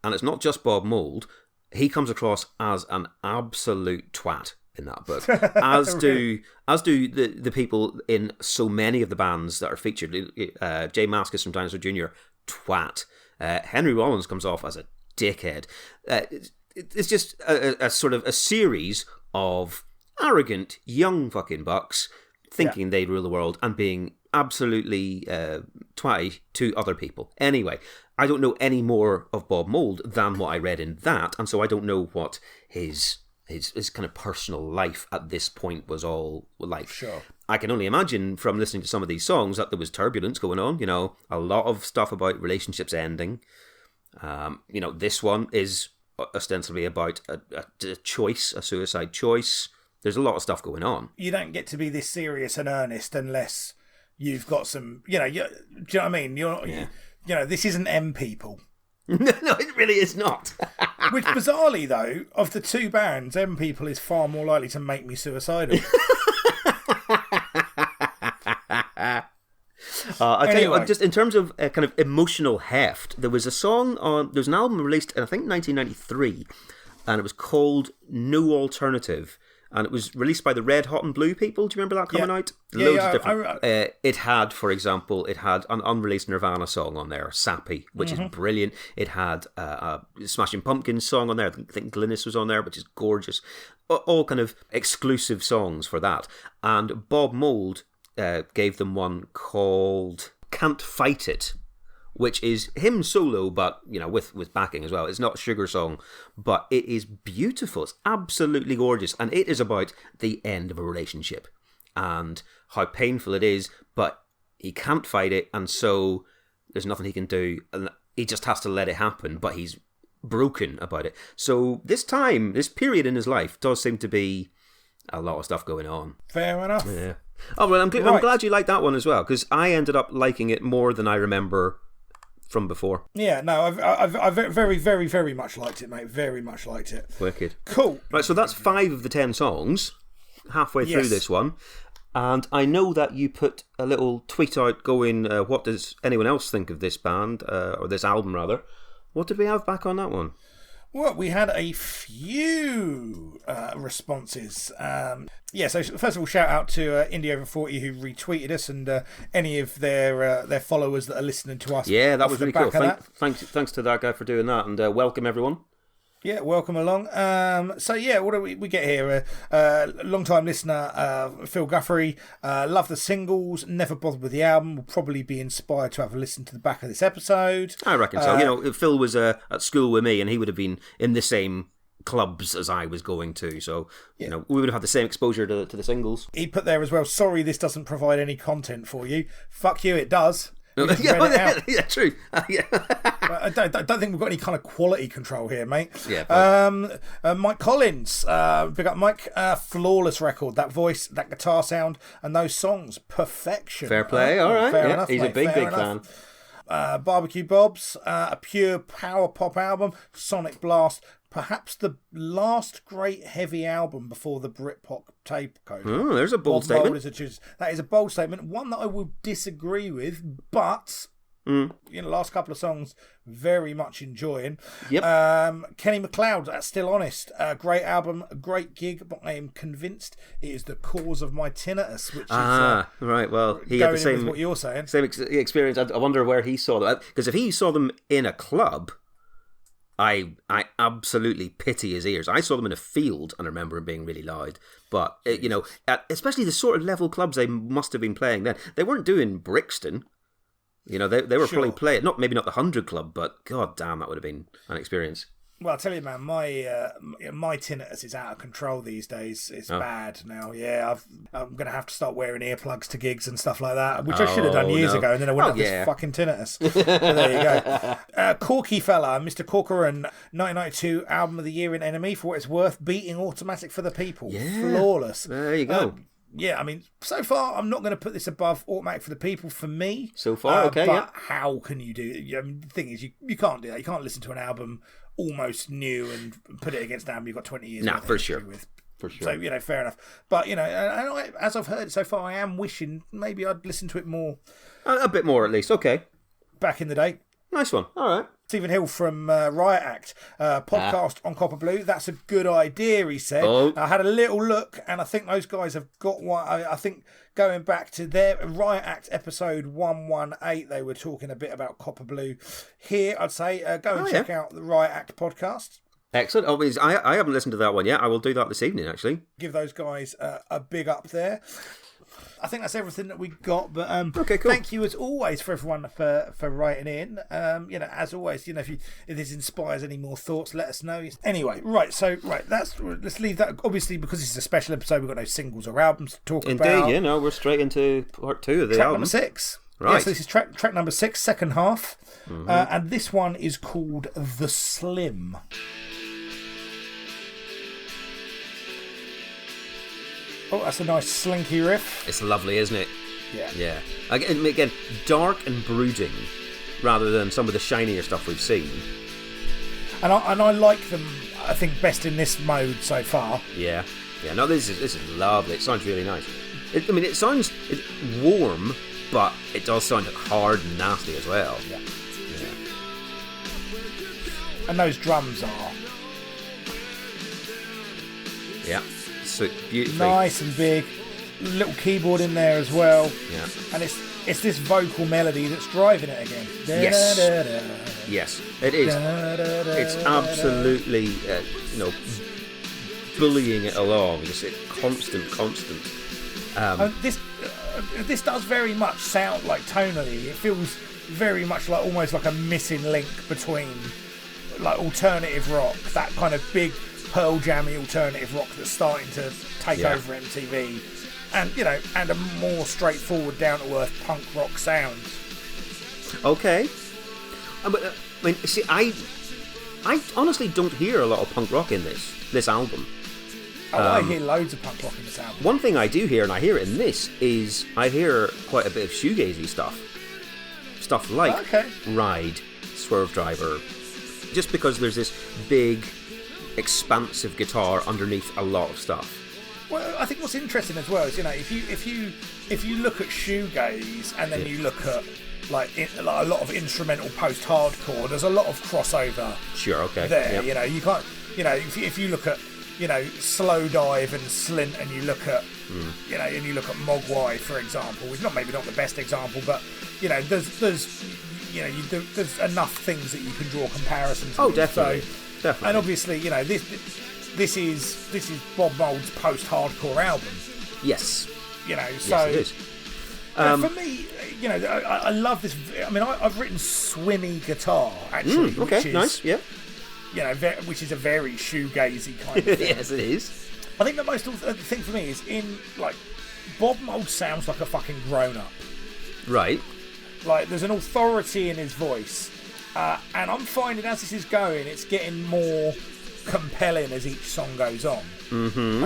and it's not just Bob Mould, he comes across as an absolute twat in that book, as do the people in so many of the bands that are featured. Jay Mascis from Dinosaur Jr., twat. Henry Rollins comes off as a dickhead. It's just a sort of a series of arrogant young fucking bucks thinking they rule the world and being absolutely twatty to other people. Anyway, I don't know any more of Bob Mould than what I read in that, and so I don't know what his kind of personal life at this point was all like. Sure. I can only imagine from listening to some of these songs that there was turbulence going on, a lot of stuff about relationships ending. This one is ostensibly about a choice, a suicide choice. There's a lot of stuff going on. You don't get to be this serious and earnest unless you've got some, do you know what I mean? This isn't M People. No, it really is not. Which, bizarrely, though, of the two bands, M People is far more likely to make me suicidal. I'll tell you, just in terms of kind of emotional heft, there was an album released in, I think, 1993, and it was called No Alternative. And it was released by the Red Hot and Blue people. Do you remember that coming out? Loads of different. It had, for example, an unreleased Nirvana song on there, Sappy, which is brilliant. It had a Smashing Pumpkins song on there. I think Glynis was on there, which is gorgeous. All kind of exclusive songs for that. And Bob Mould gave them one called Can't Fight It, which is him solo, but with backing as well. It's not a Sugar song, but it is beautiful. It's absolutely gorgeous, and it is about the end of a relationship and how painful it is. But he can't fight it, and so there's nothing he can do, and he just has to let it happen. But he's broken about it. So this period in his life, does seem to be a lot of stuff going on. Fair enough. Yeah. Oh well, I'm glad you like that one as well, because I ended up liking it more than I remember from before. Yeah, no, I've very, very, very much liked it, mate. Very much liked it. Wicked. Cool. Right, so that's 5 of the 10 songs, halfway through this one. And I know that you put a little tweet out going, what does anyone else think of this band, or this album rather? What did we have back on that one? Well, we had a few responses. So first of all, shout out to Indie Over 40 who retweeted us, and any of their followers that are listening to us. Yeah, that was really cool. Thanks to that guy for doing that, and welcome everyone. Yeah, welcome along. What do we get here? Long-time listener, Phil Guthrie, love the singles, never bothered with the album, will probably be inspired to have a listen to the back of this episode. I reckon so. Phil was at school with me, and he would have been in the same clubs as I was going to, so we would have had the same exposure to the singles. He put there as well, sorry this doesn't provide any tront for you. Fuck you, it does. Yeah, true. I don't think we've got any kind of quality control here, mate. Yeah. Mike Collins, big up Mike. Flawless record. That voice, that guitar sound, and those songs, perfection. Fair play. All right. Fair enough, he's mate, a big fan. Barbecue Bob's, a pure power pop album. Sonic Blast. Perhaps the last great heavy album before the Britpop takeover. Oh, there's a bold statement. That is a bold statement. One that I will disagree with, but last couple of songs, very much enjoying. Yep. Kenny McLeod, that's Still Honest. Great album, great gig, but I am convinced it is the cause of my tinnitus, which is right. Well, he had the same. With what you're saying. Same experience. I wonder where he saw them, because if he saw them in a club, I absolutely pity his ears. I saw them in a field and I remember them being really loud. But, especially the sort of level clubs they must have been playing then. They weren't doing Brixton. They were probably playing, maybe not the 100 Club, but god damn, that would have been an experience. Well, I'll tell you, man, my tinnitus is out of control these days. It's bad now. Yeah, I'm going to have to start wearing earplugs to gigs and stuff like that, which I should have done years ago, and then I wouldn't have this fucking tinnitus. There you go. Corky fella, Mr. Corcoran, 1992 Album of the Year in Enemy, for what it's worth, beating Automatic for the People. Yeah. Flawless. There you go. So far, I'm not going to put this above Automatic for the People for me. So far, okay, but how can you do it? The thing is, you can't do that. You can't listen to an album almost new and put it against an album you've got 20 years for sure. with. For sure. So, fair enough. But, as I've heard it so far, I am wishing maybe I'd listen to it more. A bit more, at least. Okay. Back in the day. Nice one. All right. Stephen Hill from Riot Act podcast on Copper Blue. That's a good idea, he said. I had a little look, and I think those guys have got one. I think going back to their Riot Act episode 118, they were talking a bit about Copper Blue. Here, I'd say go and check out the Riot Act podcast. Excellent. I haven't listened to that one yet. I will do that this evening, actually. Give those guys a big up there. I think that's everything that we got. But okay, cool. Thank you as always for everyone for writing in. As always, if this inspires any more thoughts, let us know. Anyway, let's leave that. Obviously, because this is a special episode, we've got no singles or albums to talk about. Indeed, we're straight into part 2 of the album. album. Number 6. Right. Yeah, so this is track number 6, second half, and this one is called The Slim. Oh, that's a nice slinky riff. It's lovely, isn't it? Yeah. Yeah. Again, dark and brooding, rather than some of the shinier stuff we've seen. And I like them, I think, best in this mode so far. Yeah. Yeah. No, this is lovely. It sounds really nice. It sounds warm, but it does sound hard and nasty as well. Yeah. And those drums are... Yeah. So beautifully nice and big, little keyboard in there as well. Yeah, and it's this vocal melody that's driving it again. Yes, it is. It's absolutely bullying it along. It's constant. This does very much sound like tonally. It feels very much like almost like a missing link between like alternative rock, that kind of big Pearl Jammy alternative rock that's starting to take over MTV, and a more straightforward, down to earth punk rock sound. Okay, I honestly don't hear a lot of punk rock in this album. I hear loads of punk rock in this album. One thing I do hear, and I hear it in this, is I hear quite a bit of shoegazy stuff like Ride, Swerve Driver, just because there's this big, expansive guitar underneath a lot of stuff. Well, I think what's interesting as well is if you look at shoegaze and then you look at like a lot of instrumental post-hardcore, there's a lot of crossover. Sure, okay. There, you can't. If you look at Slow Dive and Slint, and you look at and you look at Mogwai, for example, which maybe not the best example, but there's enough things that you can draw comparisons to. Oh, definitely. Definitely. And obviously, this is Bob Mould's post-hardcore album. Yes. Yes, it is. For me, I love this. I mean, I've written swimmy guitar actually. Okay, which is, nice. Yeah. Which is a very shoegazy kind of thing. Yes, it is. I think the most thing for me is Bob Mould sounds like a fucking grown-up. Right. Like there's an authority in his voice. And I'm finding as this is going, it's getting more compelling as each song goes on. Mm-hmm.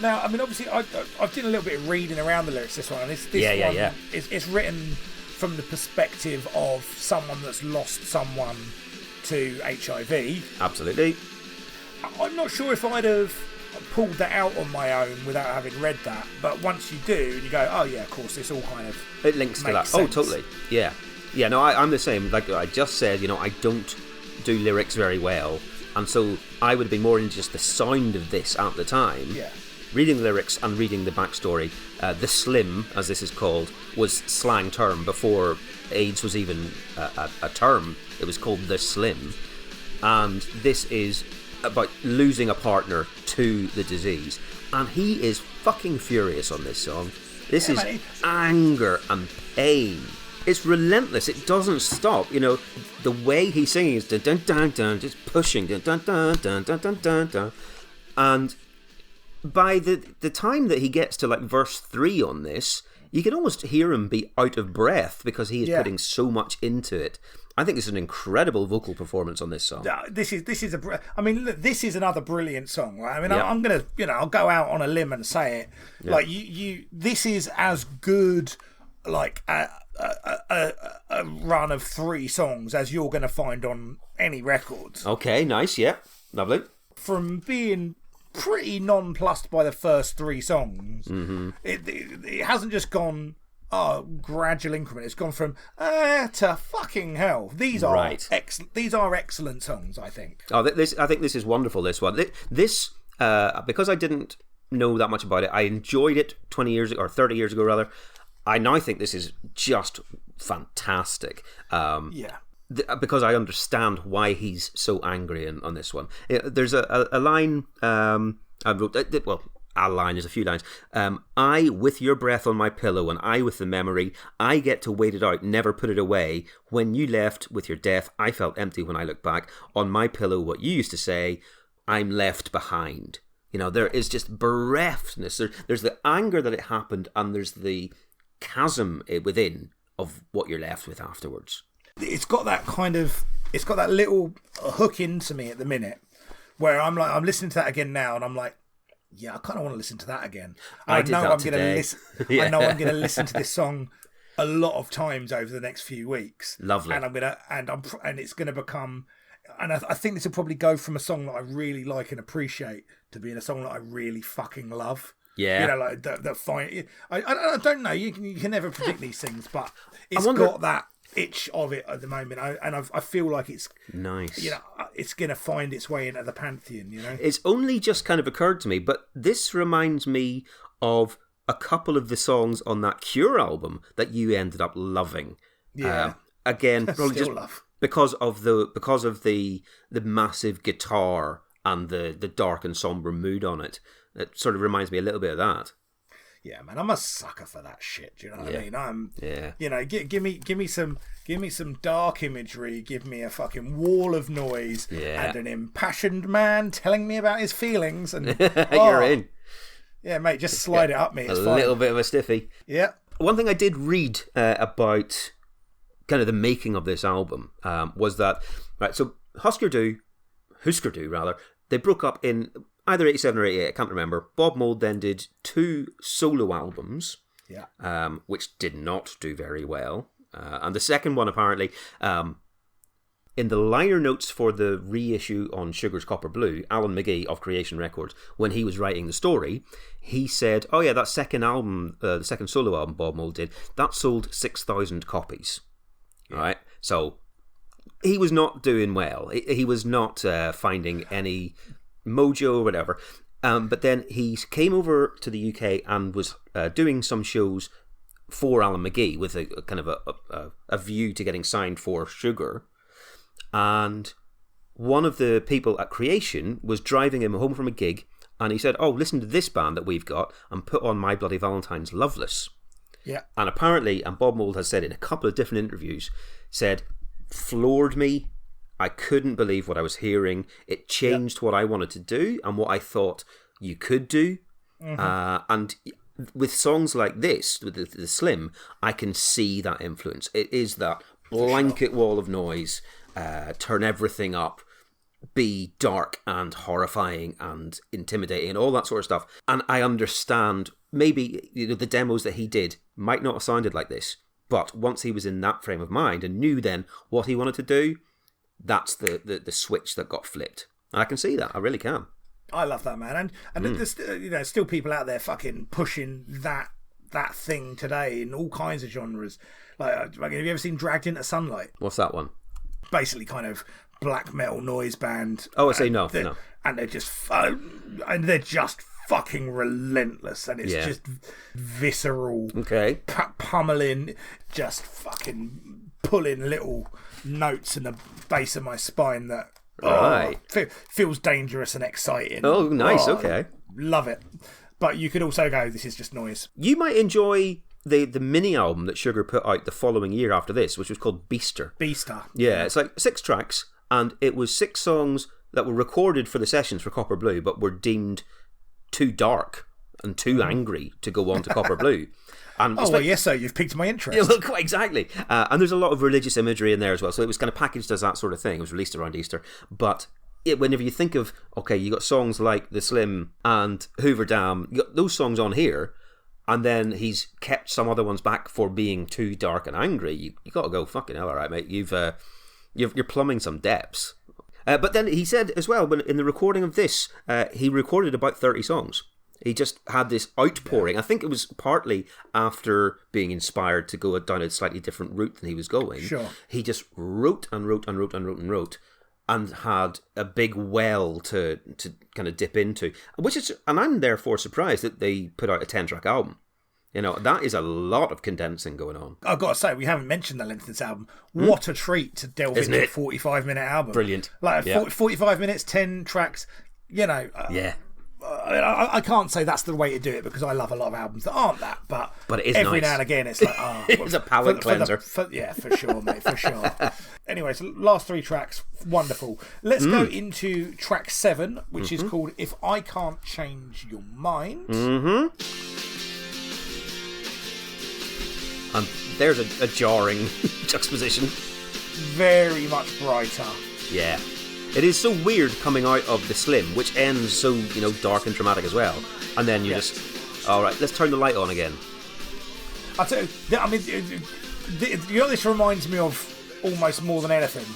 Now, I mean, obviously, I've done a little bit of reading around the lyrics this one, and this one it's written from the perspective of someone that's lost someone to HIV. Absolutely. I'm not sure if I'd have pulled that out on my own without having read that, but once you do, and you go, oh yeah, of course, this all kind of it links to that. Sense. Oh, totally. Yeah. Yeah, no, I'm the same. Like I just said, I don't do lyrics very well, and so I would have been more into just the sound of this at the time. Yeah. Reading the lyrics and reading the backstory. The Slim, as this is called, was slang term before AIDS was even a term. It was called the Slim, and this is about losing a partner to the disease, and he is fucking furious on this song. This is anger and pain. It's relentless. It doesn't stop. The way he's singing is dun dun dun dun, just pushing dun dun dun dun dun dun dun dun. And by the time that he gets to verse 3 on this, you can almost hear him be out of breath because he is putting so much into it. I think it's an incredible vocal performance on this song. This is another brilliant song, right? I mean, I'm gonna, I'll go out on a limb and say it. Yeah. This is as good, a run of 3 songs as you're going to find on any record. Okay, nice, yeah, lovely. From being pretty nonplussed by the first 3 songs, it hasn't just gone, gradual increment. It's gone from to fucking hell. These are these are excellent songs, I think. I think this is wonderful. This one, this because I didn't know that much about it, I enjoyed it 20 years ago, or 30 years ago rather. I now think this is just fantastic. Because I understand why he's so angry on this one. There's a line. I wrote a line is a few lines. I with your breath on my pillow, and I with the memory. I get to wait it out, never put it away. When you left with your death, I felt empty when I look back. On my pillow, what you used to say, I'm left behind. You know, there is just bereftness. There's the anger that it happened, and there's the chasm within of what you're left with afterwards. It's got that little hook into me at the minute where I'm listening to that again now, and I'm like, yeah, I kind of want to listen to that again. I know I'm going to listen. Yeah. I know I'm going to listen to this song a lot of times over the next few weeks. Lovely. And it's going to become. And I think this will probably go from a song that I really like and appreciate to being a song that I really fucking love. Yeah, you know, like that fine. I don't know. You can never predict these things, but it's got that itch of it at the moment, I feel like it's nice. You know, it's going to find its way into the pantheon. You know, it's only just kind of occurred to me, but this reminds me of a couple of the songs on that Cure album that you ended up loving. Yeah, again, probably still just love. Because of the massive guitar and the dark and somber mood on it. It sort of reminds me a little bit of that. Yeah, man, I'm a sucker for that shit. Do you know what I mean? You know, give me some dark imagery. Give me a fucking wall of noise and an impassioned man telling me about his feelings. And you're in. Yeah, mate, just slide it up me. It's fine. Little bit of a stiffy. Yeah. One thing I did read about kind of the making of this album was that so Husker Du, they broke up in either 87 or 88, I can't remember. Bob Mould then did 2 solo albums, which did not do very well. And the second one, apparently, in the liner notes for the reissue on Sugar's Copper Blue, Alan McGee of Creation Records, when he was writing the story, he said, oh yeah, that second album, the second solo album Bob Mould did, that sold 6,000 copies. Right? So he was not doing well. He was not finding any mojo or whatever. But then he came over to the UK and was doing some shows for Alan McGee with a kind of a view to getting signed for Sugar. And one of the people at Creation was driving him home from a gig, and he said, oh, listen to this band that we've got and put on My Bloody Valentine's Loveless. Yeah. And apparently, and Bob Mould has said in a couple of different interviews, said, floored me. I couldn't believe what I was hearing. It changed what I wanted to do and what I thought you could do. Mm-hmm. And with songs like this, with the Slim, I can see that influence. It is that blanket wall of noise, turn everything up, be dark and horrifying and intimidating and all that sort of stuff. And I understand maybe the demos that he did might not have sounded like this, but once he was in that frame of mind and knew then what he wanted to do, that's the switch that got flipped. And I can see that. I really can. I love that, man. And there's still people out there fucking pushing that thing today in all kinds of genres. Like, have you ever seen Dragged Into Sunlight? What's that one? Basically kind of black metal noise band. Oh, I say no. And they're just fucking relentless, and it's just visceral, pummeling, just fucking pulling little notes in the base of my spine that feels dangerous and exciting. Oh, nice. Okay, love it. But you could also go, this is just noise. You might enjoy the mini album that Sugar put out the following year after this, which was called Beaster. Yeah, it's like 6 tracks, and it was 6 songs that were recorded for the sessions for Copper Blue, but were deemed too dark and too angry to go on to Copper Blue. And yes, sir, you've piqued my interest. Yeah, well, quite exactly. And there's a lot of religious imagery in there as well, so it was kind of packaged as that sort of thing. It was released around Easter. But whenever you think of, you got songs like The Slim and Hoover Dam, you got those songs on here, and then he's kept some other ones back for being too dark and angry. You got to go, fucking hell, all right, mate. You're plumbing some depths. But then he said as well, when in the recording of this, he recorded about 30 songs. He just had this outpouring. I think it was partly after being inspired to go down a slightly different route than he was going. Sure. He just wrote and wrote and wrote and wrote and wrote, and had a big well to kind of dip into. And I'm therefore surprised that they put out a 10-track album. You know, that is a lot of condensing going on. I've got to say, we haven't mentioned the length of this album. What a treat to delve Isn't into it? a 45-minute album. Brilliant. Like 45 minutes, 10 tracks, you know. Yeah. I can't say that's the way to do it because I love a lot of albums that aren't that, but it is every nice. now and again it's like, it's a palate cleanser. For sure, mate, for sure. Anyway, so last 3 tracks, wonderful. Let's go into track 7, which is called If I Can't Change Your Mind. And there's a jarring juxtaposition. Very much brighter. Yeah. It is so weird coming out of the Slim, which ends so, dark and dramatic as well. And then you just, all right, let's turn the light on again. I tell you, I mean, this reminds me of almost more than anything.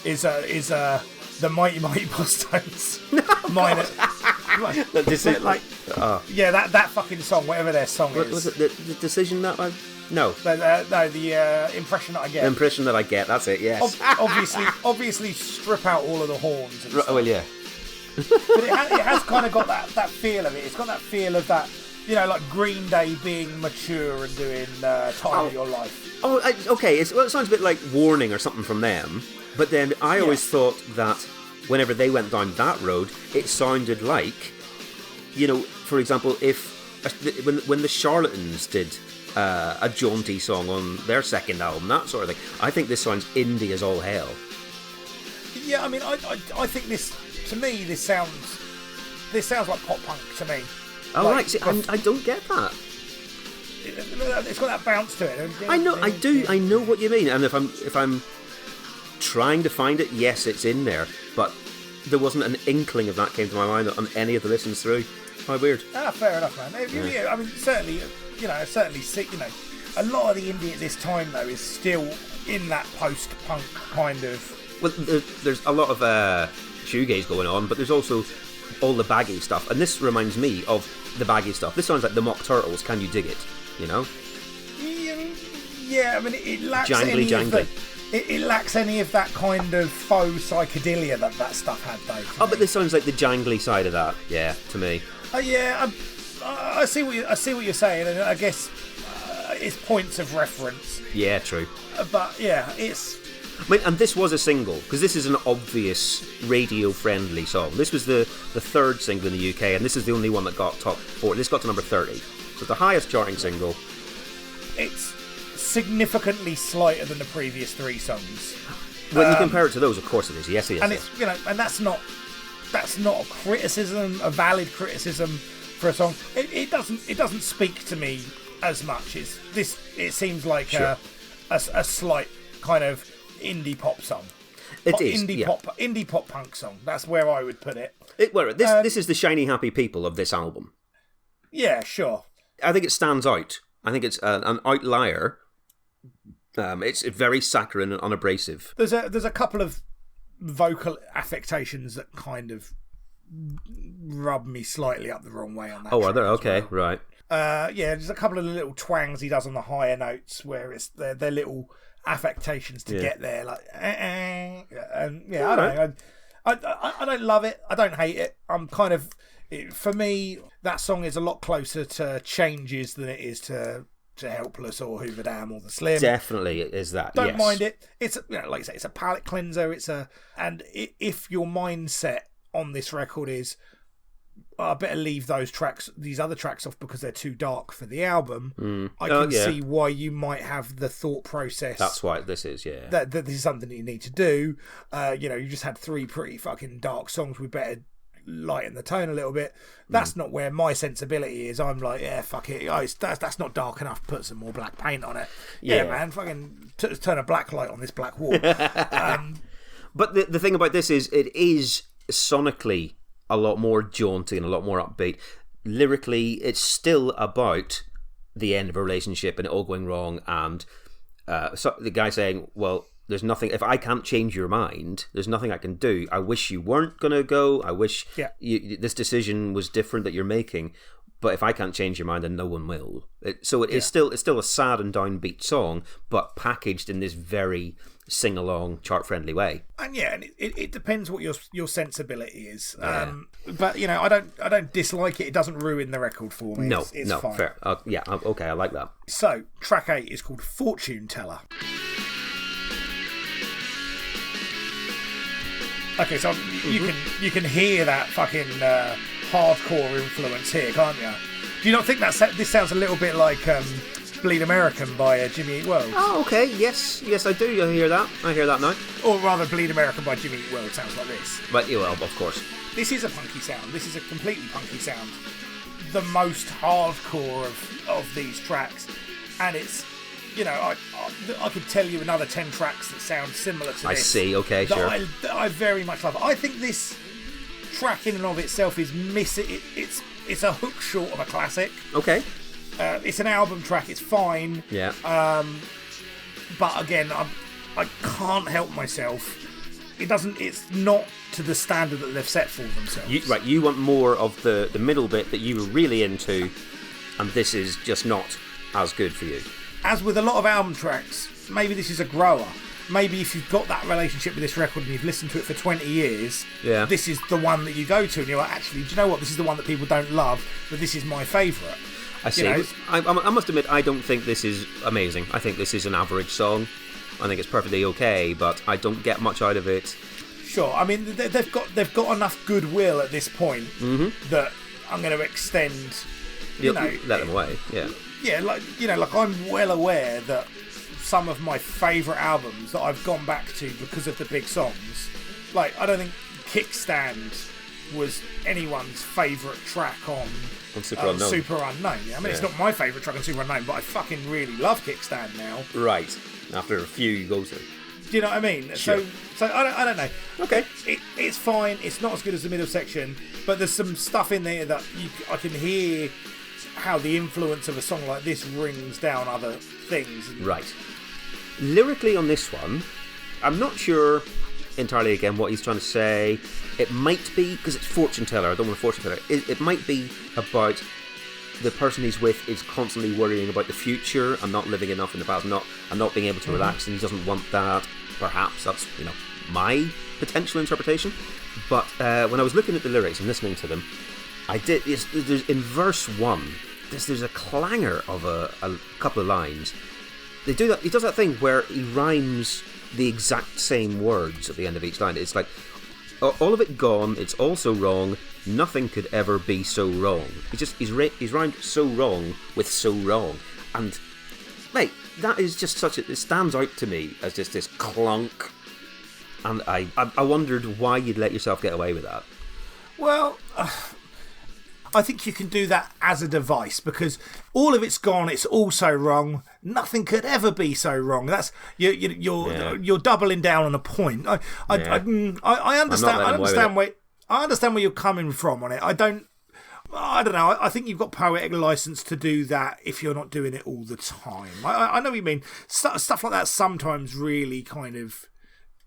Is the Mighty Mighty Bosstones. Mine. Yeah, that fucking song, whatever their song is. Was it the decision that I? No. The impression that I get. The impression that I get, that's it, yes. Obviously strip out all of the horns. And stuff. Well, yeah. But it has kind of got that feel of it. It's got that feel of that, like Green Day being mature and doing Time of Your Life. Oh, okay. It sounds a bit like Warning or something from them. But then I always thought that whenever they went down that road, it sounded like, for example, when the Charlatans did a jaunty song on their second album, that sort of thing. I think this sounds indie as all hell. Yeah, I mean, I think this, to me, this sounds like pop punk to me. Oh, like, right. See, I don't get that. It's got that bounce to it. I know, I do. I know what you mean. And if I'm trying to find it, yes, it's in there. But there wasn't an inkling of that came to my mind on any of the listens through. How weird. Fair enough, man. Yeah, I mean, certainly, a lot of the indie at this time, though, is still in that post-punk kind of... Well, there's a lot of shoegaze going on, but there's also all the baggy stuff. And this reminds me of the baggy stuff. This sounds like the Mock Turtles, Can You Dig It? Yeah, I mean, it lacks jangly. It lacks any of that kind of faux psychedelia that stuff had, though. But this sounds like the jangly side of that, yeah, to me. Yeah, I see what you're saying, and I guess it's points of reference. Yeah, true. But yeah, it's. I mean, and this was a single because this is an obvious radio-friendly song. This was the third single in the UK, and this is the only one that got top 4. This got to number 30, so the highest charting single. It's significantly slighter than the previous 3 songs. When you compare it to those, of course it is. Yes, it is. And it's and that's not a criticism, a valid criticism for a song. It doesn't speak to me as much. It seems like a slight kind of indie pop song. It is indie pop punk song. That's where I would put it. This is the shiny happy people of this album. Yeah, sure. I think it stands out. I think it's an outlier. It's very saccharine and unabrasive. There's a couple of vocal affectations that kind of rub me slightly up the wrong way on that. Oh, are there? Okay, well. right. Yeah, there's a couple of little twangs he does on the higher notes where it's their little affectations to get there, like and yeah, I don't love it. I don't hate it. I'm kind of, for me, that song is a lot closer to Changes than it is to Helpless or Hoover Dam or The Slim. Definitely is that. Don't mind it. It's like I say, it's a palate cleanser. And if your mindset on this record is, I better leave these other tracks off because they're too dark for the album. I can see why you might have the thought process. That's why this is, yeah. That this is something that you need to do. You just had 3 pretty fucking dark songs. We better lighten the tone a little bit. That's not where my sensibility is. I'm like, yeah, fuck it. That's not dark enough. Put some more black paint on it. Yeah, man, fucking turn a black light on this black wall. But the thing about this is, it is sonically a lot more jaunty and a lot more upbeat. Lyrically, it's still about the end of a relationship and it all going wrong, and so the guy saying, well, there's nothing. If I can't change your mind, there's nothing I can do. I wish you weren't going to go. I wish this decision was different that you're making. But if I can't change your mind, then no one will. It's still a sad and downbeat song, but packaged in this very sing-along, chart-friendly way. And it depends what your sensibility is. But I don't dislike it. It doesn't ruin the record for me. No, it's fine. Fair. Okay, I like that. So track 8 is called Fortune Teller. Okay, so you can hear that fucking hardcore influence here, can't you? Do you not think this sounds a little bit like Bleed American by Jimmy Eat World? Oh, okay, yes, I do. I hear that now. Or rather, Bleed American by Jimmy Eat World sounds like this. But well, of course. This is a punky sound. This is a completely punky sound. The most hardcore of these tracks, and it's I could tell you another 10 tracks that sound similar to this. I see. Okay, sure. That I very much love. I think this track in and of itself is missing. It's a hook short of a classic. Okay. It's an album track. It's fine. Yeah. But again, I can't help myself. It's not to the standard that they've set for themselves. You want more of the middle bit that you were really into, and this is just not as good for you. As with a lot of album tracks, maybe this is a grower. Maybe if you've got that relationship with this record and you've listened to it for 20 years, this is the one that you go to, and you're like, actually, do you know what? This is the one that people don't love, but this is my favourite. I see. I must admit, I don't think this is amazing. I think this is an average song. I think it's perfectly okay, but I don't get much out of it. Sure. I mean, they've got enough goodwill at this point that I'm going to extend. Let them away. Yeah. Yeah, like I'm well aware that some of my favourite albums that I've gone back to because of the big songs, like I don't think Kickstand was anyone's favourite track on Super Unknown. I mean, it's not my favourite track on Super Unknown, but I fucking really love Kickstand now. Right. After a few you go to. Do you know what I mean? Sure. So I don't know. Okay. It's fine. It's not as good as the middle section, but there's some stuff in there that I can hear how the influence of a song like this rings down other things. Right. Lyrically on this one, I'm not sure entirely again what he's trying to say. It might be, because it's fortune teller, I don't want a fortune teller, it might be about the person he's with is constantly worrying about the future and not living enough in the past, and not being able to relax, and he doesn't want that. Perhaps that's my potential interpretation. But when I was looking at the lyrics and listening to them, there's in verse 1 there's a clangor of a couple of lines. He does that thing where he rhymes the exact same words at the end of each line. It's like, all of it gone, it's all so wrong, nothing could ever be so wrong. He's rhymed so wrong with so wrong. And, mate, that is just it stands out to me as just this clunk. And I wondered why you'd let yourself get away with that. Well, I think you can do that as a device, because all of it's gone, it's all so wrong, nothing could ever be so wrong. That's you're doubling down on a point. I understand where you're coming from on it. I don't know. I think you've got poetic license to do that if you're not doing it all the time. I know what you mean. Stuff like that sometimes really kind of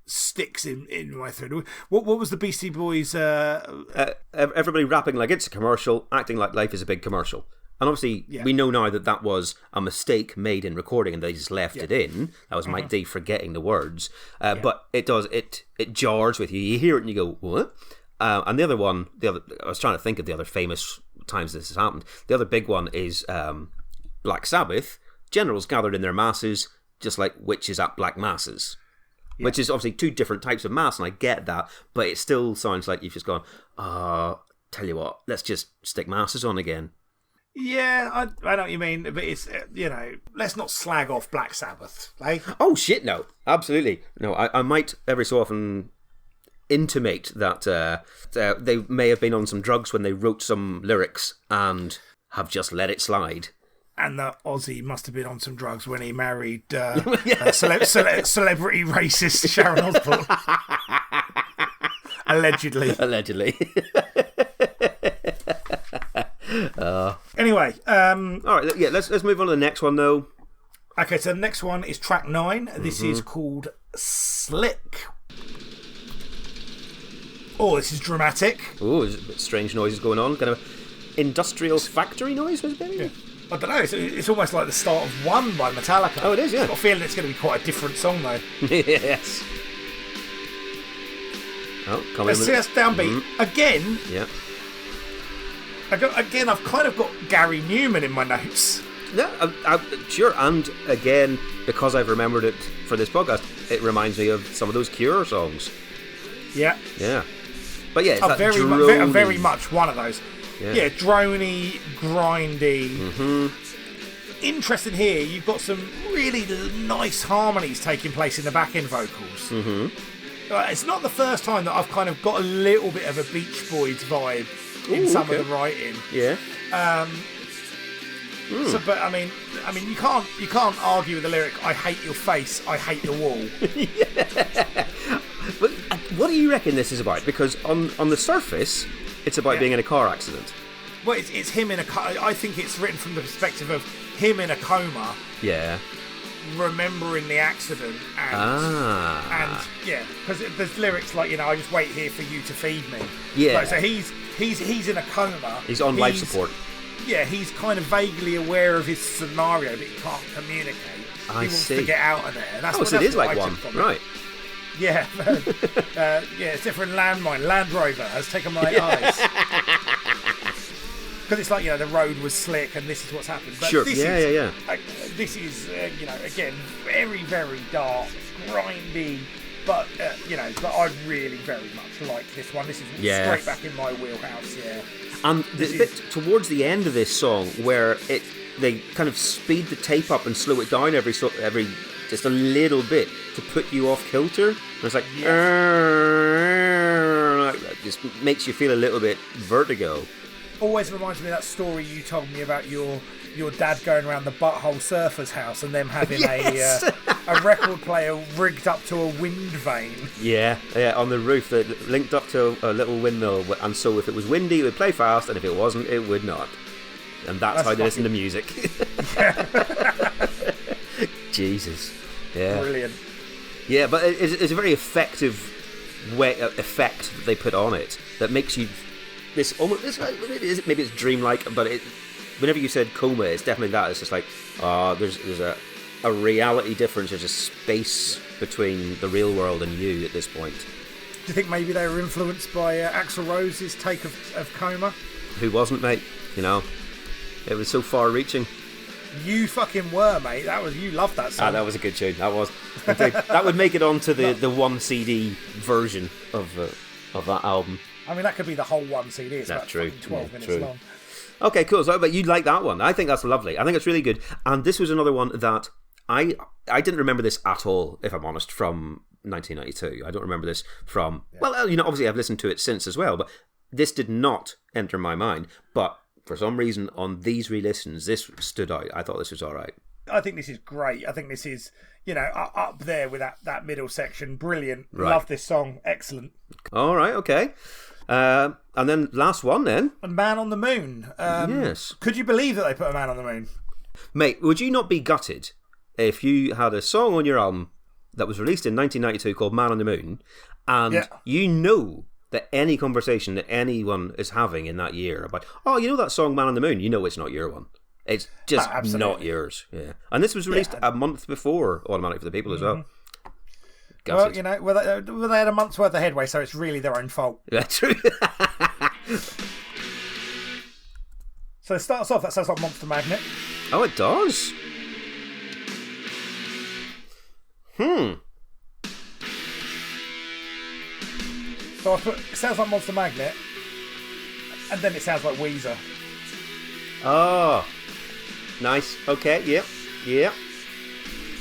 sticks in my thread. What was the Beastie Boys? Everybody rapping like it's a commercial, acting like life is a big commercial. And obviously, we know now that was a mistake made in recording, and they just left it in. That was Mike D forgetting the words. But it jars with you. You hear it and you go, what? And the other, I was trying to think of the other famous times this has happened. The other big one is Black Sabbath. Generals gathered in their masses, just like witches at black masses. Yeah. Which is obviously two different types of mass, and I get that, but it still sounds like you've just gone, tell you what, let's just stick masses on again. Yeah, I know what you mean, but it's, let's not slag off Black Sabbath, eh? Oh, shit, no. Absolutely. No, I might every so often intimate that they may have been on some drugs when they wrote some lyrics and have just let it slide. And that Ozzy must have been on some drugs when he married celebrity racist Sharon Osbourne. Allegedly. Anyway. All right, let's move on to the next one, though. Okay, so the next one is track 9. This is called Slick. Oh, this is dramatic. Oh, there's a bit strange noises going on. Kind of industrial factory noise, was it? Yeah. I don't know, it's almost like the start of One by Metallica. Oh, it is, yeah. I've got a feeling it's going to be quite a different song, though. Yes. Oh, come Let's in. see us downbeat. Again. Yeah. I've kind of got Gary Newman in my notes. Yeah, sure. And again, because I've remembered it for this podcast, it reminds me of some of those Cure songs. Yeah. Yeah. But yeah, it's very much one of those. Yeah, droney, grindy. Mm-hmm. Interesting here, you've got some really nice harmonies taking place in the back-end vocals. Mm-hmm. It's not the first time that I've kind of got a little bit of a Beach Boys vibe in some of the writing. Yeah. So, but I mean, you can't argue with the lyric. I hate your face. I hate your wall. Yeah. But what do you reckon this is about? Because on the surface, it's about being in a car accident. Well, it's him in a. I think it's written from the perspective of him in a coma. Yeah. Remembering the accident and yeah, because there's lyrics like, I just wait here for you to feed me. Yeah. Like, so he's in a coma. He's on life support. Yeah, he's kind of vaguely aware of his scenario, but he can't communicate. He wants to get out of there. That's so it is like One, right? Yeah, it's different landmine. Land Rover has taken my eyes. Because it's like, the road was slick and this is what's happened. But sure, this is, is, again, very, very dark, grindy, but I really very much like this one. This is straight back in my wheelhouse, yeah. And the bit towards the end of this song where they kind of speed the tape up and slow it down every just a little bit to put you off kilter. And it's like, that just makes you feel a little bit vertigo. Always reminds me of that story you told me about your dad going around the Butthole Surfer's house and them having a record player rigged up to a wind vane. Yeah, on the roof that linked up to a little windmill, and so if it was windy it would play fast, and if it wasn't it would not. And that's how they listen to music. Jesus. Yeah. Brilliant. Yeah, but it's a very effective effect that they put on it that makes you maybe it's dreamlike, but whenever you said coma, it's definitely that. It's just like, there's a reality difference. There's a space between the real world and you at this point. Do you think maybe they were influenced by Axl Rose's take of coma? Who wasn't, mate? It was so far-reaching. You fucking were, mate. You loved that song. That was a good tune. That was. That would make it onto the one CD version of that album. I mean, that could be the whole one CD. It's That's about true. 12 minutes long. Okay, cool. So, but you'd like that one. I think that's lovely. I think it's really good. And this was another one that I didn't remember this at all, if I'm honest, from 1992. I don't remember this from... Yeah. Well, obviously I've listened to it since as well, but this did not enter my mind. But for some reason, on these re-listens, this stood out. I thought this was all right. I think this is great. I think this is, up there with that middle section. Brilliant. Right. Love this song. Excellent. All right, okay. And then last one then. Man on the Moon. Yes. Could you believe that they put a Man on the Moon? Mate, would you not be gutted if you had a song on your album that was released in 1992 called Man on the Moon, and you know that any conversation that anyone is having in that year about, that song Man on the Moon, it's not your one. It's just not yours. Yeah. And this was released a month before Automatic for the People as well. Gutted. Well, they had a month's worth of headway, so it's really their own fault. That's true. So it starts off, that sounds like Monster Magnet. Oh, it does. So it sounds like Monster Magnet, and then it sounds like Weezer. Oh, nice. Okay, yep.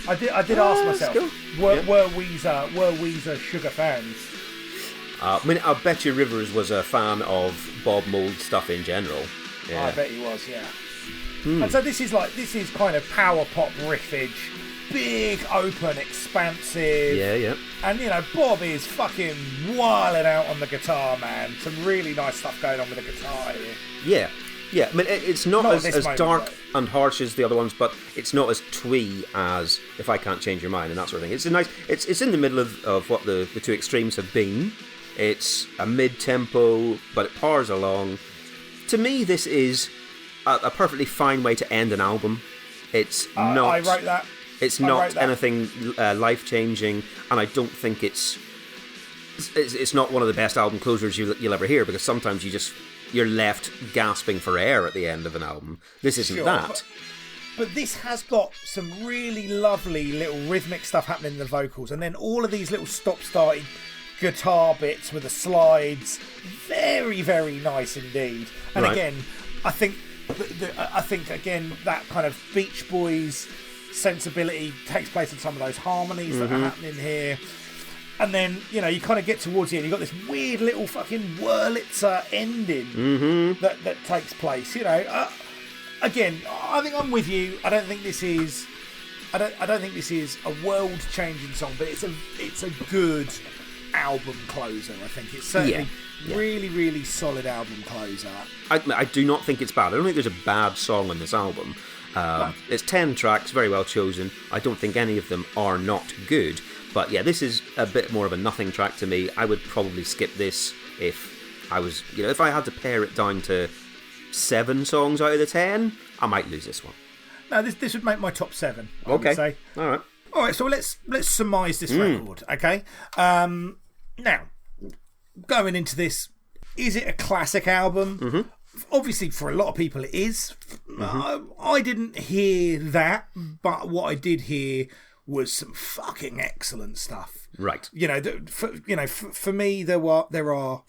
I did ask myself, cool. were Weezer Sugar fans? I bet you Rivers was a fan of Bob Mould stuff in general. Yeah. I bet he was, yeah. And so this is kind of power pop riffage, big, open, expansive. Yeah. And Bob is fucking wilding out on the guitar, man. Some really nice stuff going on with the guitar here. Yeah. Yeah, I mean, it's not Not as at this moment, dark though. and harsh as the other ones, but it's not as twee as If I Can't Change Your Mind and that sort of thing. It's a nice. It's in the middle of what the two extremes have been. It's a mid-tempo, but it powers along. To me, this is a perfectly fine way to end an album. It's not. I wrote that. It's not anything life-changing, and I don't think it's not one of the best album closers you'll ever hear, because sometimes you're left gasping for air at the end of an album. This isn't that. But this has got some really lovely little rhythmic stuff happening in the vocals, and then all of these little stop-starting guitar bits with the slides. Very, very nice indeed. And again, I think again that kind of Beach Boys sensibility takes place in some of those harmonies that are happening here. And then, you kind of get towards the end. You've got this weird little fucking Wurlitzer ending that takes place. Again, I think I'm with you. I don't think this is a world-changing song, but it's a good album closer. I think it's certainly really, really solid album closer. I do not think it's bad. I don't think there's a bad song on this album. No. It's 10 tracks, very well chosen. I don't think any of them are not good. But yeah, this is a bit more of a nothing track to me. I would probably skip this if I was, if I had to pare it down to 7 songs out of the 10, I might lose this one. No, this would make my top 7. I Okay. would say. All right. So let's surmise this record, okay? Now, going into this, is it a classic album? Obviously, for a lot of people, it is. I didn't hear that, but what I did hear was some fucking excellent stuff. Right. For me, there are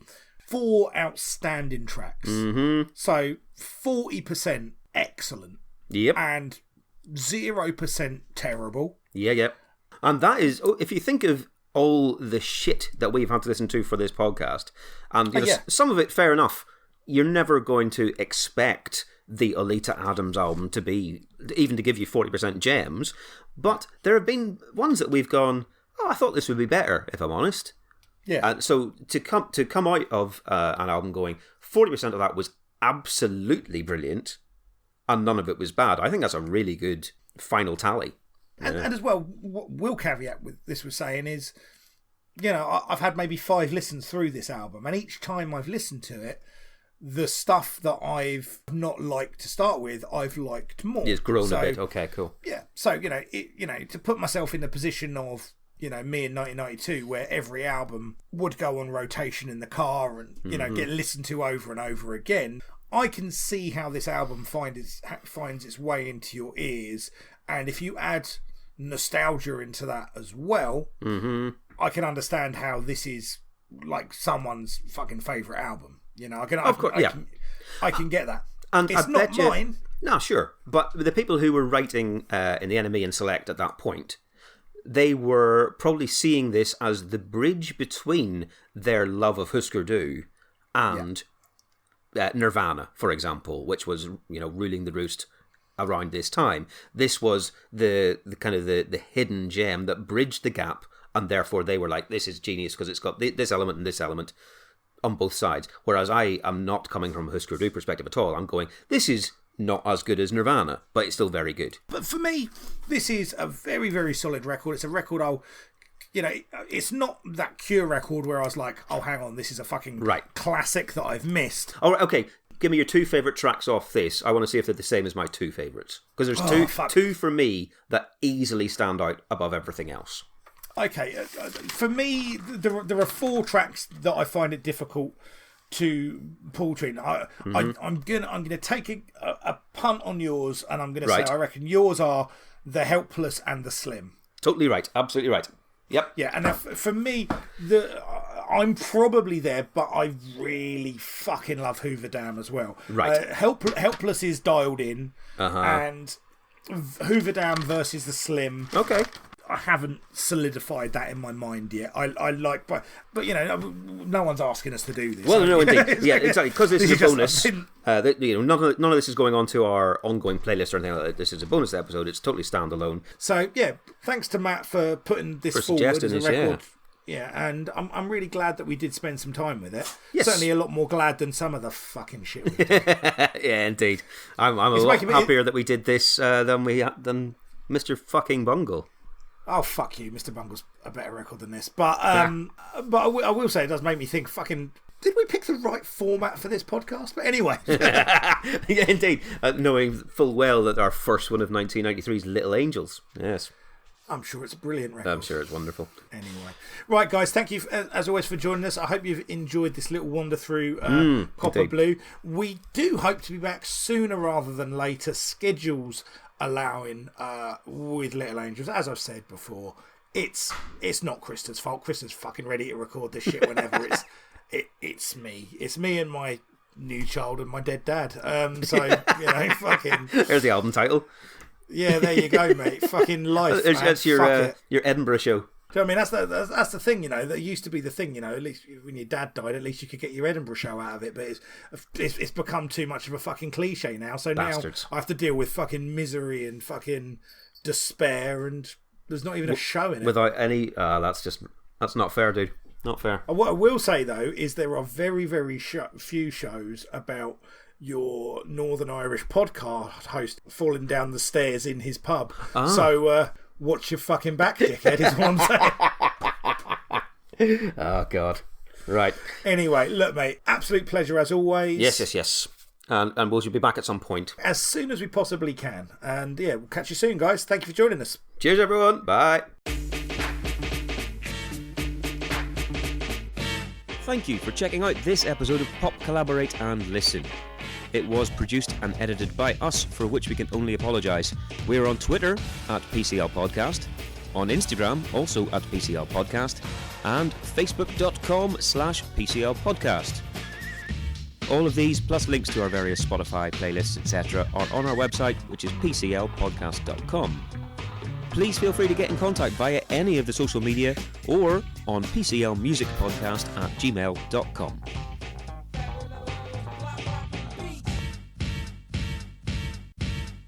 4 outstanding tracks. So 40% excellent. Yep. And 0% terrible. Yeah. And that is, if you think of all the shit that we've had to listen to for this podcast, and some of it, fair enough, you're never going to expect the Oleta Adams album to give you 40% gems, but there have been ones that we've gone, I thought this would be better, if I'm honest. Yeah. And so to come out of an album going, 40% of that was absolutely brilliant, and none of it was bad, I think that's a really good final tally. And as well, what we'll caveat with this was saying is, I've had maybe 5 listens through this album, and each time I've listened to it, the stuff that I've not liked to start with, I've liked more. It's grown a bit. Okay, cool. Yeah. So, to put myself in the position of, me in 1992, where every album would go on rotation in the car and, get listened to over and over again, I can see how this album finds its way into your ears. And if you add nostalgia into that as well, I can understand how this is like someone's fucking favourite album. I can get that. And it's not mine. No, sure. But the people who were writing in the NME and Select at that point, they were probably seeing this as the bridge between their love of Husker Du and Nirvana, for example, which was, ruling the roost around this time. This was the kind of the hidden gem that bridged the gap, and therefore they were like, this is genius because it's got this element and this element on both sides. Whereas I am not coming from a Husker Du perspective at all. I'm going, this is not as good as Nirvana, but it's still very good. But for me, this is a very, very solid record. It's a record it's not that Cure record where I was like, oh, hang on, this is a fucking classic that I've missed. All right, okay. Give me your 2 favourite tracks off this. I want to see if they're the same as my 2 favourites. Because there's two for me that easily stand out above everything else. Okay, for me, there are 4 tracks that I find it difficult to pull between. I'm gonna take a punt on yours, and I'm gonna say I reckon yours are The Helpless and The Slim. Totally right, absolutely right. Yep. Yeah, and for me, I'm probably there, but I really fucking love Hoover Dam as well. Right. Helpless is dialed in, and Hoover Dam versus The Slim. Okay. I haven't solidified that in my mind yet. I like, but no one's asking us to do this. Well, no, indeed, yeah, exactly. Because this is a bonus. None of this is going on to our ongoing playlist or anything like that. This is a bonus episode. It's totally standalone. So yeah, thanks to Matt for putting this forward as a record Yeah, and I'm really glad that we did spend some time with it. Yes. Certainly a lot more glad than some of the fucking shit we've done. Yeah, indeed. I'm a lot happier that we did this than Mr. fucking Bungle. Oh, fuck you. Mr. Bungle's a better record than this. But I will say it does make me think, fucking, did we pick the right format for this podcast? But anyway. Yeah, indeed. Knowing full well that our first one of 1993 is Little Angels. Yes. I'm sure it's a brilliant record. I'm sure it's wonderful. Anyway. Right, guys, thank you, as always, for joining us. I hope you've enjoyed this little wander through Copper indeed. Blue. We do hope to be back sooner rather than later, schedules allowing, with Little Angels. As I've said before, it's not Krista's fault. Krista's fucking ready to record this shit whenever. It's me. It's me and my new child and my dead dad. Fucking... There's the album title. Yeah, there you go, mate. Fucking life. That's your Edinburgh show. Do you know what I mean? That's the thing, that used to be the thing, at least when your dad died, at least you could get your Edinburgh show out of it, but it's become too much of a fucking cliche now, so Bastards. now I have to deal with fucking misery and fucking despair, and there's not even a show in it. Without any... that's not fair, dude. Not fair. What I will say, though, is there are very, very few shows about your Northern Irish podcast host falling down the stairs in his pub. So watch your fucking back, dickhead, is what I'm saying. Oh, God. Right. Anyway, look, mate, absolute pleasure as always. Yes. And we'll be back at some point. As soon as we possibly can. And yeah, we'll catch you soon, guys. Thank you for joining us. Cheers, everyone. Bye. Thank you for checking out this episode of Pop Collaborate and Listen. It was produced and edited by us, for which we can only apologise. We're on Twitter at PCL Podcast, on Instagram also at PCL Podcast, and Facebook.com/PCL Podcast. All of these, plus links to our various Spotify playlists, etc., are on our website, which is PCLpodcast.com. Please feel free to get in contact via any of the social media or on PCLmusicpodcast@gmail.com.